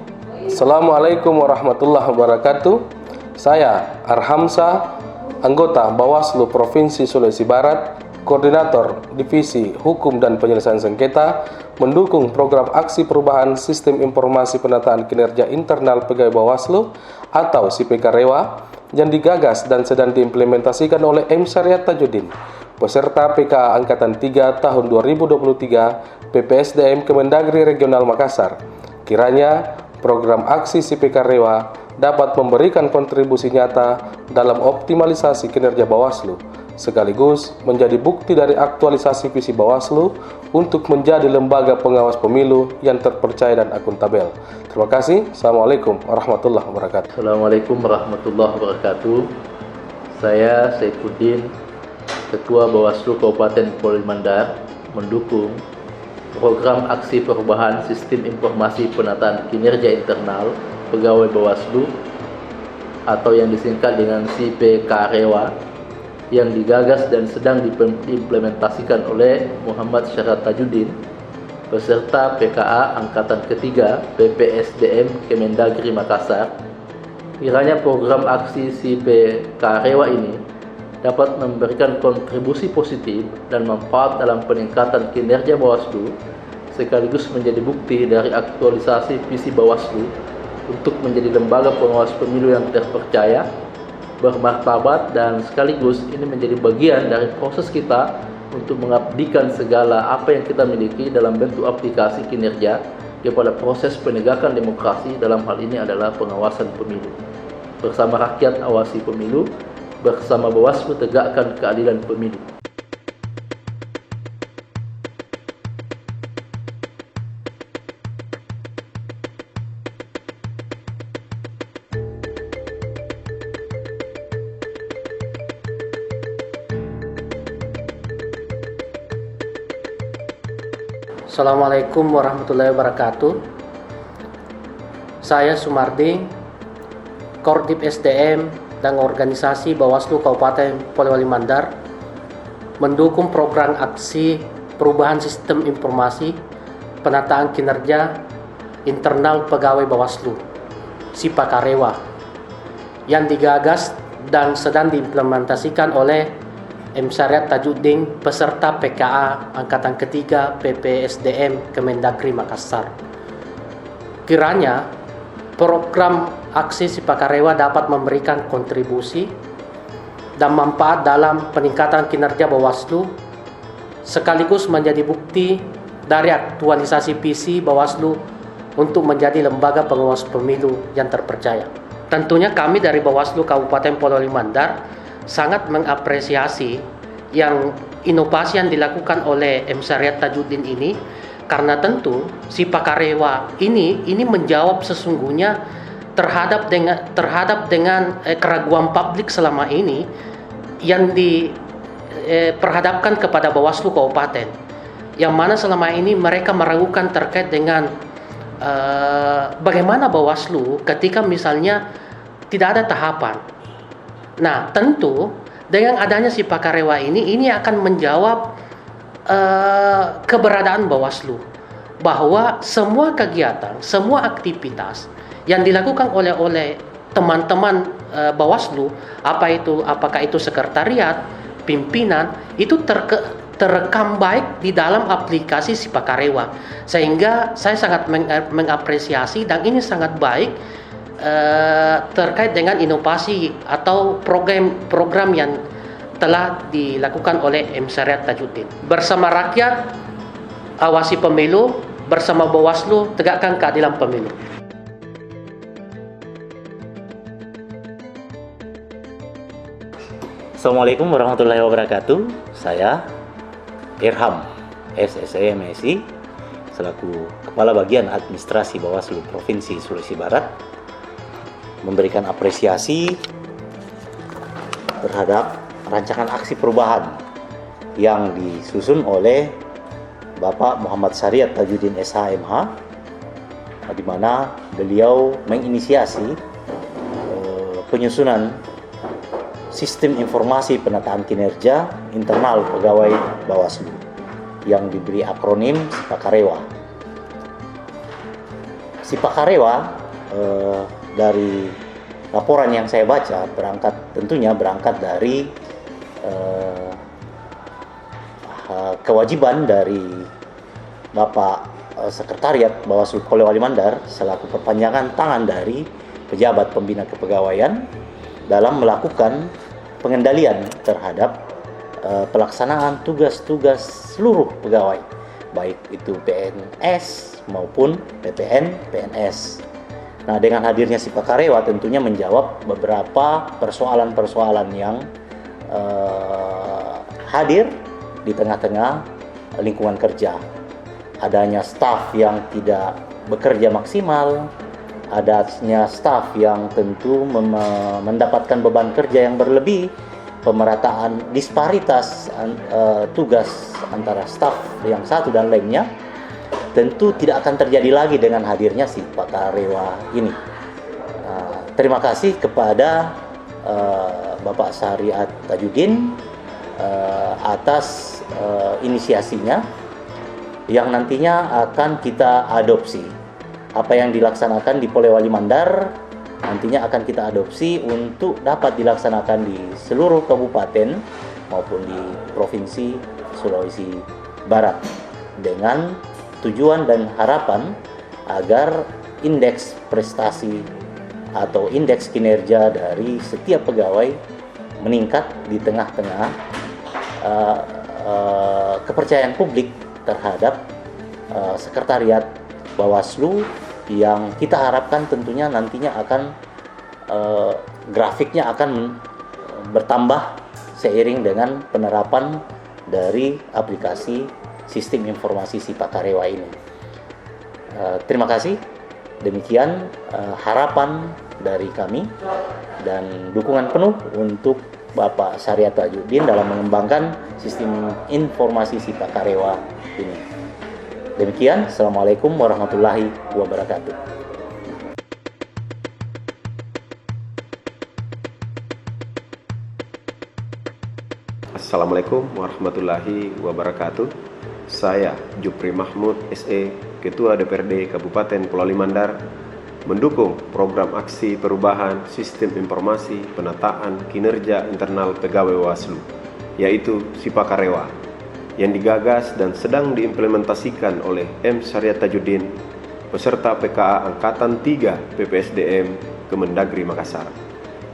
Assalamualaikum warahmatullahi wabarakatuh. Saya Arhamsa, anggota Bawaslu Provinsi Sulawesi Barat, Koordinator Divisi Hukum dan Penyelesaian Sengketa, mendukung program aksi perubahan Sistem Informasi Penataan Kinerja Internal Pegawai Bawaslu atau SIPK Rewa yang digagas dan sedang diimplementasikan oleh M. Syariat Tajuddin, peserta PKA Angkatan 3 tahun 2023 PPSDM Kemendagri Regional Makassar. Kiranya program aksi SIPK Rewa dapat memberikan kontribusi nyata dalam optimalisasi kinerja Bawaslu, sekaligus menjadi bukti dari aktualisasi visi Bawaslu untuk menjadi lembaga pengawas pemilu yang terpercaya dan akuntabel. Terima kasih. Assalamualaikum warahmatullahi wabarakatuh. Assalamualaikum warahmatullahi wabarakatuh. Saya Saifuddin, Ketua Bawaslu Kabupaten Polewali Mandar, mendukung program aksi perubahan Sistem Informasi Penataan Kinerja Internal Pegawai Bawaslu atau yang disingkat dengan SIPK Rewa yang digagas dan sedang diimplementasikan oleh Muhammad Syariat Tajuddin, peserta PKA Angkatan Ketiga PPSDM Kemendagri Makassar. Kiranya program aksi SIPK Rewa ini dapat memberikan kontribusi positif dan manfaat dalam peningkatan kinerja Bawaslu, sekaligus menjadi bukti dari aktualisasi visi Bawaslu untuk menjadi lembaga pengawas pemilu yang terpercaya, bermartabat, dan sekaligus ini menjadi bagian dari proses kita untuk mengabdikan segala apa yang kita miliki dalam bentuk aplikasi kinerja kepada proses penegakan demokrasi, dalam hal ini adalah pengawasan pemilu. Bersama rakyat awasi pemilu, bersama Bawaslu tegakkan keadilan pemilu. Assalamualaikum warahmatullahi wabarakatuh. Saya Sumardi, Kordip SDM dan Organisasi Bawaslu Kabupaten Polewali Mandar, mendukung program aksi perubahan Sistem Informasi Penataan Kinerja Internal Pegawai Bawaslu, SIPK Rewa, yang digagas dan sedang diimplementasikan oleh M. Syariat Tajuddin, peserta PKA Angkatan Ketiga PPSDM Kemendagri Makassar. Kiranya program aksi SIPK Rewa dapat memberikan kontribusi dan manfaat dalam peningkatan kinerja Bawaslu, sekaligus menjadi bukti dari aktualisasi visi Bawaslu untuk menjadi lembaga pengawas pemilu yang terpercaya. Tentunya kami dari Bawaslu Kabupaten Polewali Mandar sangat mengapresiasi yang inovasi yang dilakukan oleh M. Syariat Tajuddin ini, karena tentu SIPK Rewa ini menjawab sesungguhnya terhadap dengan keraguan publik selama ini yang diperhadapkan kepada Bawaslu Kabupaten, yang mana selama ini mereka meragukan terkait dengan bagaimana Bawaslu ketika misalnya tidak ada tahapan. Nah, tentu dengan adanya Sipakarewa ini akan menjawab keberadaan Bawaslu, bahwa semua kegiatan, semua aktivitas yang dilakukan oleh teman-teman Bawaslu, apakah itu sekretariat, pimpinan, itu terekam baik di dalam aplikasi Sipakarewa, sehingga saya sangat mengapresiasi dan ini sangat baik terkait dengan inovasi atau program yang telah dilakukan oleh M. Syariat Tajuddin. Bersama rakyat, awasi pemilu, bersama Bawaslu, tegakkan keadilan pemilu. Assalamualaikum warahmatullahi wabarakatuh. Saya Irham SSE MSI selaku Kepala Bagian Administrasi Bawaslu Provinsi Sulawesi Barat memberikan apresiasi terhadap rancangan aksi perubahan yang disusun oleh Bapak Muhammad Syariat Tajuddin SH.MH, di mana beliau menginisiasi penyusunan sistem informasi penataan kinerja internal pegawai Bawaslu yang diberi akronim Sipakarewa. Sipakarewa dari laporan yang saya baca tentunya berangkat dari kewajiban dari Bapak Sekretariat Bawaslu Polewali Mandar selaku perpanjangan tangan dari pejabat pembina kepegawaian dalam melakukan pengendalian terhadap pelaksanaan tugas-tugas seluruh pegawai, baik itu PNS maupun PPN, PNS. Nah, dengan hadirnya Sipakarewa tentunya menjawab beberapa persoalan-persoalan yang hadir di tengah-tengah lingkungan kerja. Adanya staf yang tidak bekerja maksimal, adanya staf yang tentu mendapatkan beban kerja yang berlebih, pemerataan disparitas tugas antara staf yang satu dan lainnya, tentu tidak akan terjadi lagi dengan hadirnya Sipakarewa ini. Terima kasih kepada Bapak Syariat Tajuddin atas inisiasinya yang nantinya akan kita adopsi. Apa yang dilaksanakan di Polewali Mandar nantinya akan kita adopsi untuk dapat dilaksanakan di seluruh kabupaten maupun di Provinsi Sulawesi Barat, dengan tujuan dan harapan agar indeks prestasi atau indeks kinerja dari setiap pegawai meningkat di tengah-tengah kepercayaan publik terhadap sekretariat Bawaslu yang kita harapkan tentunya nantinya akan grafiknya akan bertambah seiring dengan penerapan dari aplikasi sistem informasi Sipakarewa ini. Terima kasih. Demikian harapan dari kami dan dukungan penuh untuk Bapak Syariat Tajuddin dalam mengembangkan sistem informasi Sipakarewa ini. Demikian, Assalamualaikum warahmatullahi wabarakatuh. Assalamualaikum warahmatullahi wabarakatuh. Saya Jupri Mahmud SE, Ketua DPRD Kabupaten Polewali Mandar, mendukung program aksi perubahan sistem informasi penataan kinerja internal pegawai Bawaslu, yaitu Sipakarewa, yang digagas dan sedang diimplementasikan oleh M. Syariat Tajuddin, peserta PKA Angkatan 3 PPSDM Kemendagri Makassar.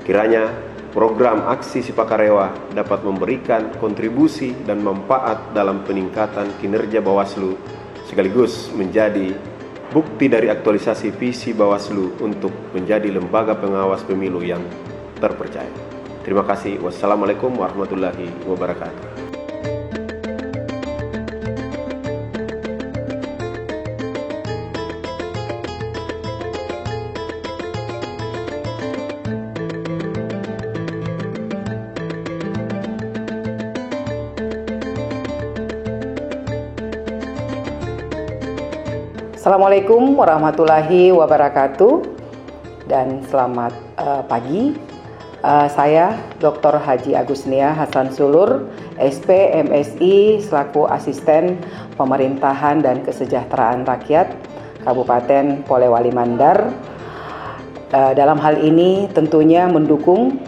Kiranya program aksi Sipakarewa dapat memberikan kontribusi dan manfaat dalam peningkatan kinerja Bawaslu, sekaligus menjadi bukti dari aktualisasi visi Bawaslu untuk menjadi lembaga pengawas pemilu yang terpercaya. Terima kasih. Wassalamualaikum warahmatullahi wabarakatuh. Assalamualaikum warahmatullahi wabarakatuh dan selamat pagi. Saya Dr. Haji Agusnia Hasan Sulur, SP MSI selaku Asisten Pemerintahan dan Kesejahteraan Rakyat Kabupaten Polewali Mandar. Dalam hal ini tentunya mendukung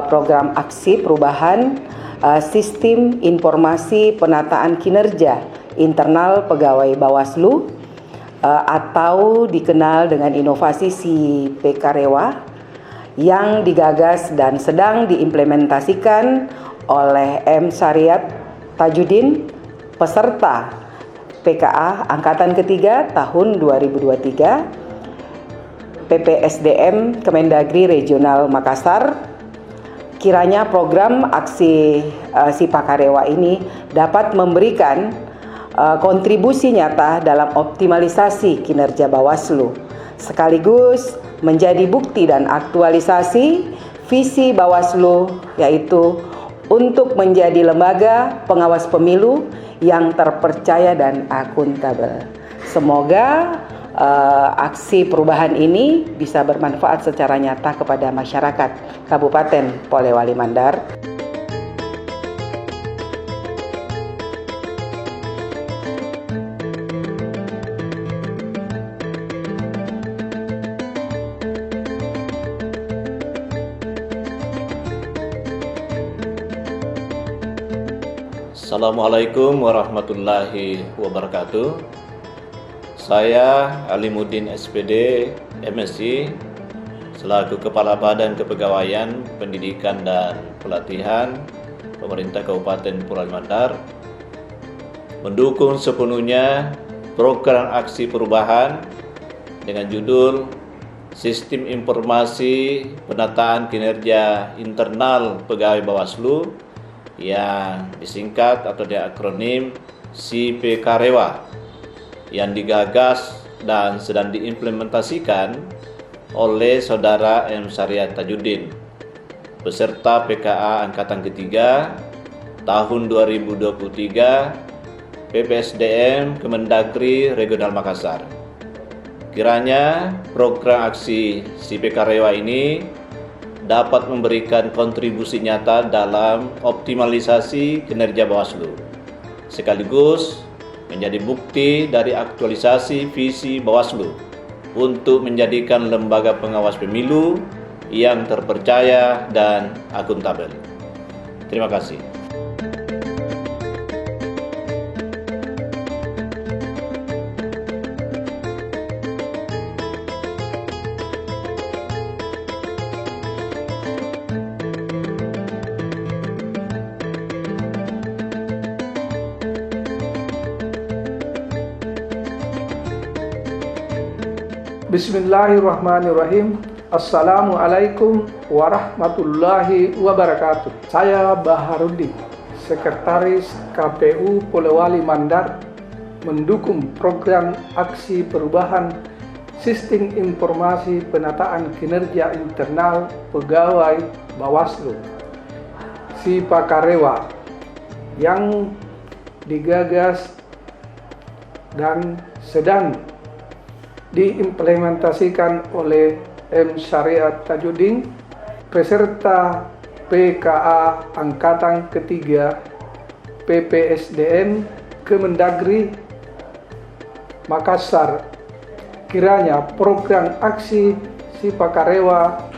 program aksi perubahan sistem informasi penataan kinerja internal pegawai Bawaslu atau dikenal dengan inovasi SIPKAREWA yang digagas dan sedang diimplementasikan oleh M. Syariat Tajudin, peserta PKA Angkatan Ketiga tahun 2023, PPSDM Kemendagri Regional Makassar. Kiranya program aksi SIPKAREWA ini dapat memberikan kontribusi nyata dalam optimalisasi kinerja Bawaslu, sekaligus menjadi bukti dan aktualisasi visi Bawaslu, yaitu untuk menjadi lembaga pengawas pemilu yang terpercaya dan akuntabel. Semoga aksi perubahan ini bisa bermanfaat secara nyata kepada masyarakat Kabupaten Polewali Mandar. Assalamualaikum warahmatullahi wabarakatuh. Saya Alimuddin SPD MSI selaku Kepala Badan Kepegawaian Pendidikan dan Pelatihan Pemerintah Kabupaten Polewali Mandar mendukung sepenuhnya program aksi perubahan dengan judul Sistem Informasi Penataan Kinerja Internal Pegawai Bawaslu yang disingkat atau diakronim SIPKAREWA yang digagas dan sedang diimplementasikan oleh Saudara M. Syariat Tajudin, peserta PKA Angkatan Ketiga tahun 2023 PPSDM Kemendagri Regional Makassar. Kiranya program aksi SIPKAREWA ini dapat memberikan kontribusi nyata dalam optimalisasi kinerja Bawaslu, sekaligus menjadi bukti dari aktualisasi visi Bawaslu untuk menjadikan lembaga pengawas pemilu yang terpercaya dan akuntabel. Terima kasih. Bismillahirrahmanirrahim. Assalamualaikum warahmatullahi wabarakatuh. Saya Baharudin, Sekretaris KPU Polewali Mandar, mendukung program aksi perubahan sistem informasi penataan kinerja internal pegawai Bawaslu SIPKAREWA yang digagas dan sedang diimplementasikan oleh M. Syariat Tajudin, peserta PKA Angkatan Ketiga PPSDM Kemendagri Makassar. Kiranya program aksi SIPKAREWA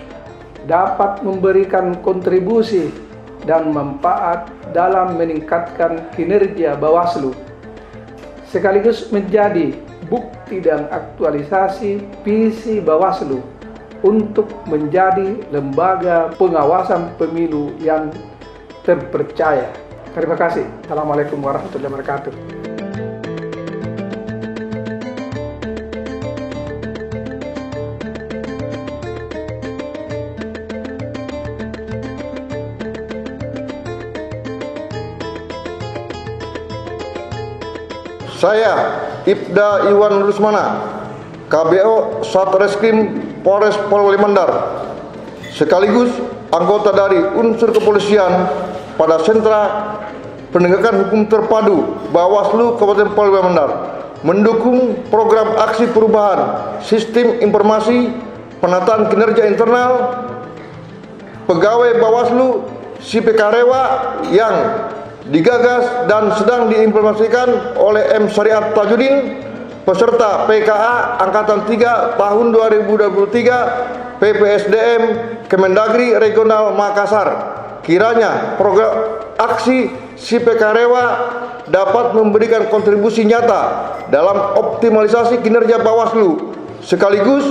dapat memberikan kontribusi dan manfaat dalam meningkatkan kinerja Bawaslu, sekaligus menjadi bukti dan aktualisasi visi Bawaslu untuk menjadi lembaga pengawasan pemilu yang terpercaya. Terima kasih. Assalamualaikum warahmatullahi wabarakatuh. Saya Ibda Iwan Rusmana, KBO Satreskrim Polres Polewali Mandar, sekaligus anggota dari unsur kepolisian pada Sentra Penegakan Hukum Terpadu Bawaslu Kabupaten Polewali Mandar, mendukung program aksi perubahan sistem informasi penataan kinerja internal pegawai Bawaslu Sipekarewa yang digagas dan sedang diimplementasikan oleh M. Syariat Tajudin, peserta PKA Angkatan 3 tahun 2023 PPSDM Kemendagri Regional Makassar. Kiranya program aksi Sipekarewa dapat memberikan kontribusi nyata dalam optimalisasi kinerja Bawaslu, sekaligus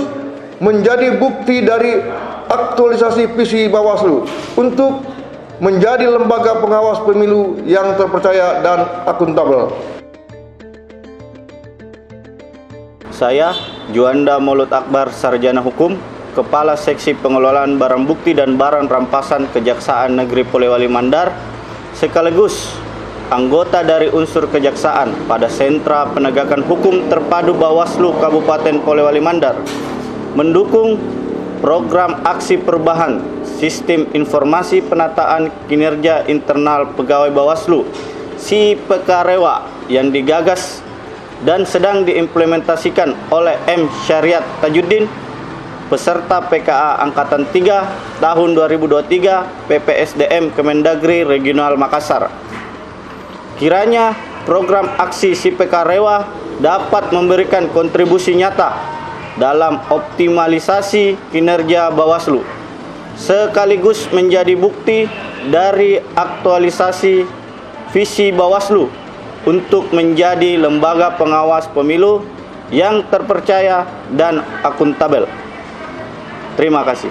menjadi bukti dari aktualisasi visi Bawaslu untuk menjadi lembaga pengawas pemilu yang terpercaya dan akuntabel. Saya, Juanda Maulud Akbar, Sarjana Hukum, Kepala Seksi Pengelolaan Barang Bukti dan Barang Rampasan Kejaksaan Negeri Polewali Mandar, sekaligus anggota dari unsur kejaksaan pada Sentra Penegakan Hukum Terpadu Bawaslu Kabupaten Polewali Mandar, mendukung program aksi perubahan sistem informasi penataan kinerja internal pegawai Bawaslu Sipekarewa yang digagas dan sedang diimplementasikan oleh M. Syariat Tajudin, peserta PKA Angkatan 3 tahun 2023 PPSDM Kemendagri Regional Makassar. Kiranya program aksi Sipekarewa dapat memberikan kontribusi nyata dalam optimalisasi kinerja Bawaslu, sekaligus menjadi bukti dari aktualisasi visi Bawaslu untuk menjadi lembaga pengawas pemilu yang terpercaya dan akuntabel. Terima kasih.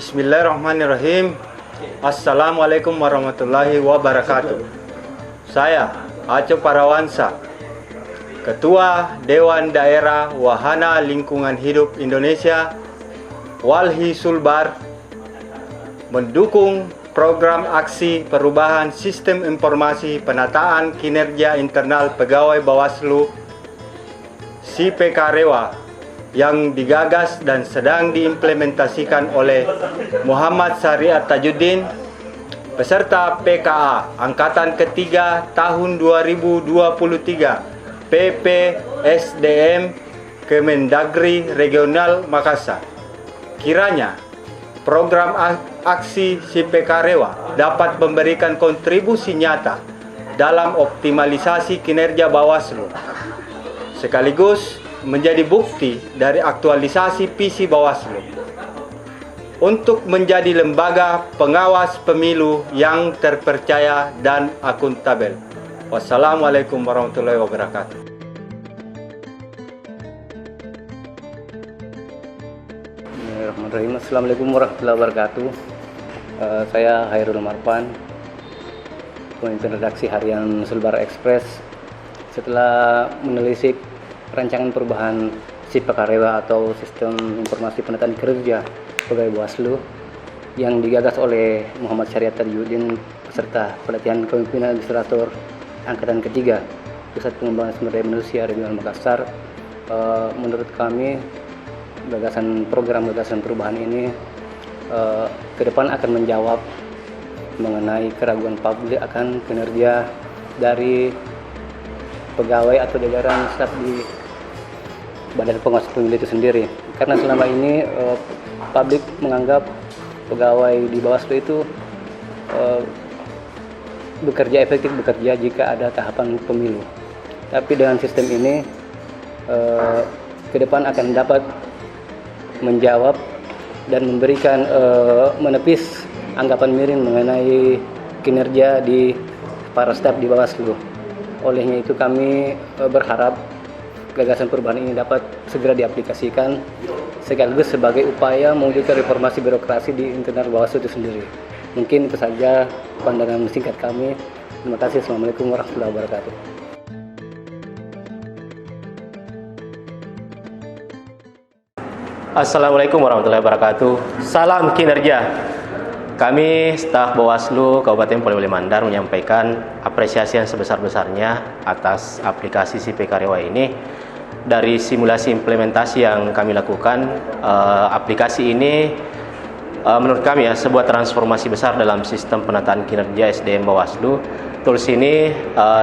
Bismillahirrahmanirrahim. Assalamualaikum warahmatullahi wabarakatuh. Saya Aco Parawansa, Ketua Dewan Daerah Wahana Lingkungan Hidup Indonesia, Walhi Sulbar, mendukung program aksi perubahan sistem informasi penataan kinerja internal pegawai Bawaslu Sipekarewa yang digagas dan sedang diimplementasikan oleh Muhammad Syariat Tajudin, peserta PKA Angkatan ketiga tahun 2023 PPSDM Kemendagri Regional Makassar. Kiranya program aksi Sipekarewa dapat memberikan kontribusi nyata dalam optimalisasi kinerja Bawaslu, sekaligus menjadi bukti dari aktualisasi visi Bawaslu untuk menjadi lembaga pengawas pemilu yang terpercaya dan akuntabel. Wassalamualaikum warahmatullahi wabarakatuh. Bismillahirrahmanirrahim. Assalamualaikum warahmatullahi wabarakatuh. Saya Hairul Marpan, pemimpin redaksi harian Sulbar Express. Setelah menelisik rancangan perubahan Sipekarewa atau Sistem Informasi Penataan Kerja Pegawai Bawaslu yang digagas oleh Muhammad Syariat Tajudin, peserta pelatihan kepemimpinan administrator Angkatan ketiga Pusat Pengembangan Sumber Daya Manusia Regional Makassar. Menurut kami, program gagasan perubahan ini ke depan akan menjawab mengenai keraguan publik akan kinerja dari pegawai atau jajaran staf di Badan Pengawas Pemilu itu sendiri. Karena selama ini publik menganggap pegawai di Bawaslu itu efektif bekerja jika ada tahapan pemilu. Tapi dengan sistem ini ke depan akan dapat menjawab dan memberikan menepis anggapan miring mengenai kinerja di para staf di Bawaslu. Olehnya itu kami berharap gagasan perubahan ini dapat segera diaplikasikan sekaligus sebagai upaya mewujudkan reformasi birokrasi di internal Bawaslu itu sendiri. Mungkin itu saja pandangan singkat kami. Terima kasih. Assalamualaikum warahmatullahi wabarakatuh. Assalamualaikum warahmatullahi wabarakatuh. Salam kinerja. Kami staf Bawaslu Kabupaten Polewali Mandar menyampaikan apresiasi yang sebesar-besarnya atas aplikasi Sipekarewa ini, dari simulasi implementasi yang kami lakukan, aplikasi ini menurut kami sebuah transformasi besar dalam sistem penataan kinerja SDM Bawaslu. Tools ini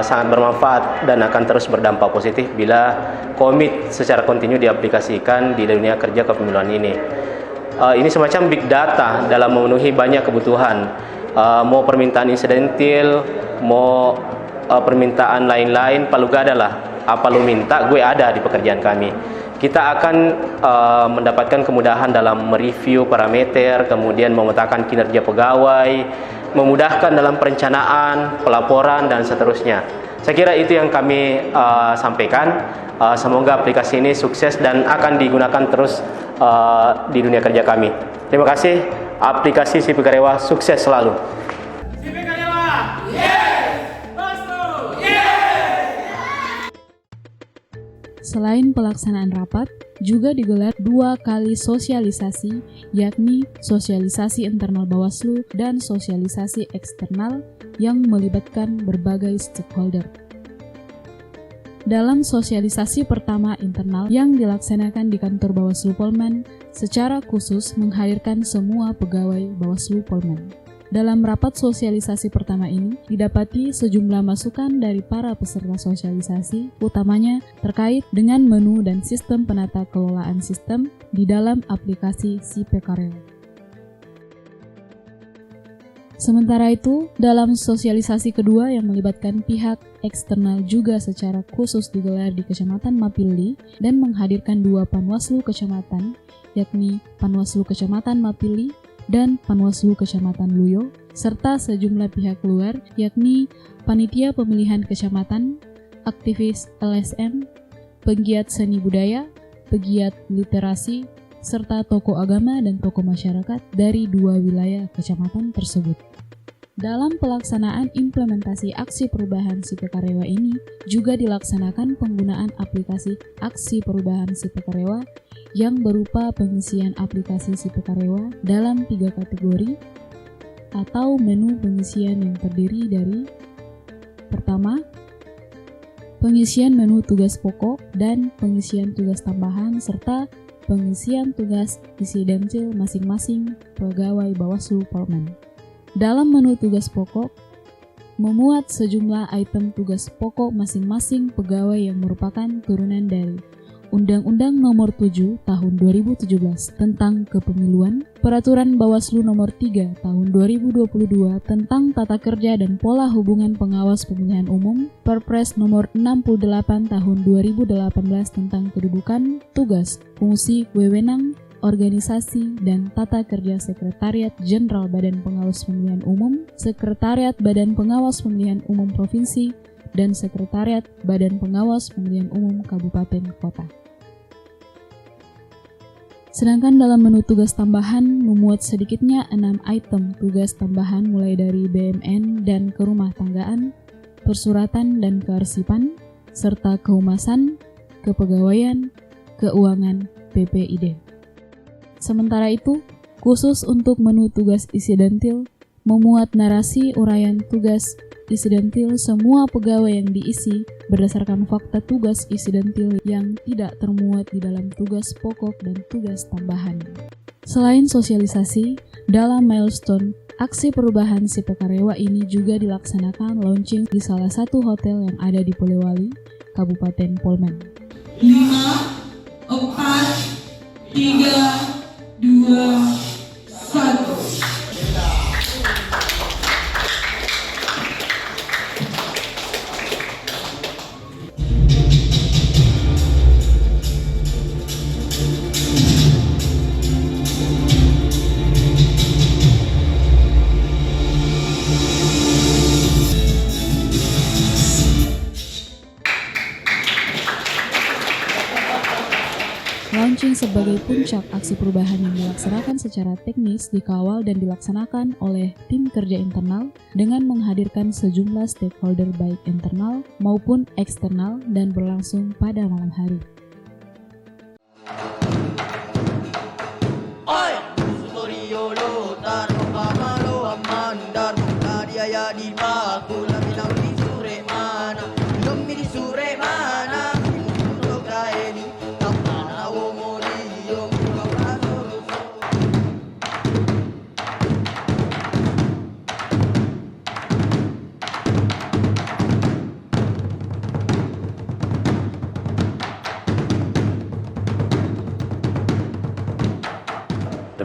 sangat bermanfaat dan akan terus berdampak positif bila komit secara kontinu diaplikasikan di dunia kerja kepemiluan ini. Ini semacam big data dalam memenuhi banyak kebutuhan, mau permintaan insidentil, mau permintaan lain-lain, palu gada lah. Apa lu minta, gue ada di pekerjaan kami. Kita akan mendapatkan kemudahan dalam mereview parameter, kemudian memetakan kinerja pegawai, memudahkan dalam perencanaan, pelaporan, dan seterusnya. Saya kira itu yang kami sampaikan. Semoga aplikasi ini sukses dan akan digunakan terus di dunia kerja kami. Terima kasih. Aplikasi SIP Karewa sukses selalu. Selain pelaksanaan rapat, juga digelar 2 kali sosialisasi, yakni sosialisasi internal Bawaslu dan sosialisasi eksternal yang melibatkan berbagai stakeholder. Dalam sosialisasi pertama internal yang dilaksanakan di kantor Bawaslu Polman, secara khusus menghadirkan semua pegawai Bawaslu Polman. Dalam rapat sosialisasi pertama ini, didapati sejumlah masukan dari para peserta sosialisasi, utamanya terkait dengan menu dan sistem penata kelolaan sistem di dalam aplikasi SIP Karewa. Sementara itu, dalam sosialisasi kedua yang melibatkan pihak eksternal juga secara khusus digelar di Kecamatan Mapili dan menghadirkan 2 Panwaslu Kecamatan, yakni Panwaslu Kecamatan Mapili dan Panwaslu Kecamatan Luyo, serta sejumlah pihak luar, yakni Panitia Pemilihan Kecamatan, aktivis LSM, pegiat seni budaya, pegiat literasi, serta tokoh agama dan tokoh masyarakat dari 2 wilayah kecamatan tersebut. Dalam pelaksanaan implementasi aksi perubahan SIP Karewa ini, juga dilaksanakan penggunaan aplikasi aksi perubahan SIP Karewa yang berupa pengisian aplikasi SIP Karewa dalam 3 kategori atau menu pengisian yang terdiri dari: pertama, pengisian menu tugas pokok dan pengisian tugas tambahan serta pengisian tugas insidentil masing-masing pegawai Bawaslu Polman. Dalam menu tugas pokok, memuat sejumlah item tugas pokok masing-masing pegawai yang merupakan turunan dari Undang-Undang Nomor 7 Tahun 2017 tentang Kepemiluan, Peraturan Bawaslu Nomor 3 Tahun 2022 tentang Tata Kerja dan Pola Hubungan Pengawas Pemilihan Umum, Perpres Nomor 68 Tahun 2018 tentang Kedudukan, Tugas, Fungsi, Wewenang, Organisasi, dan Tata Kerja Sekretariat Jenderal Badan Pengawas Pemilihan Umum, Sekretariat Badan Pengawas Pemilihan Umum Provinsi, dan Sekretariat Badan Pengawas Pemilihan Umum Kabupaten Kota. Sedangkan dalam menu tugas tambahan memuat sedikitnya 6 item tugas tambahan mulai dari BMN dan kerumah tanggaan, persuratan dan kearsipan, serta kehumasan, kepegawaian, keuangan, PPID. Sementara itu, khusus untuk menu tugas insidentil, memuat narasi uraian tugas insidentil semua pegawai yang diisi berdasarkan fakta tugas insidentil yang tidak termuat di dalam tugas pokok dan tugas tambahan. Selain sosialisasi, dalam milestone aksi perubahan SIP Karewa ini juga dilaksanakan launching di salah satu hotel yang ada di Polewali, Kabupaten Polman. 5, 4, 3, 2, 1. Launching sebagai puncak aksi perubahan yang dilaksanakan secara teknis dikawal dan dilaksanakan oleh tim kerja internal dengan menghadirkan sejumlah stakeholder baik internal maupun eksternal dan berlangsung pada malam hari. Di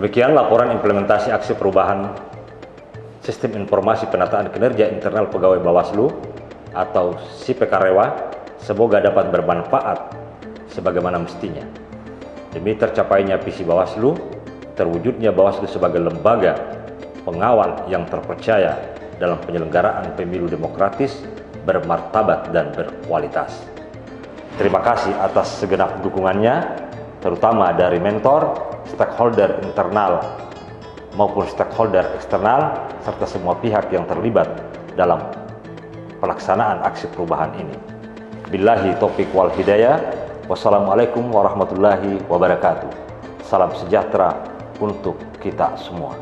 Demikian laporan implementasi aksi perubahan Sistem Informasi Penataan Kinerja Internal Pegawai Bawaslu atau SIPKAREWA, semoga dapat bermanfaat sebagaimana mestinya. Demi tercapainya visi Bawaslu, terwujudnya Bawaslu sebagai lembaga pengawal yang terpercaya dalam penyelenggaraan pemilu demokratis, bermartabat dan berkualitas. Terima kasih atas segenap dukungannya, terutama dari mentor, stakeholder internal maupun stakeholder eksternal, serta semua pihak yang terlibat dalam pelaksanaan aksi perubahan ini. Billahi taufiq wal hidayah. Wassalamualaikum warahmatullahi wabarakatuh. Salam sejahtera untuk kita semua.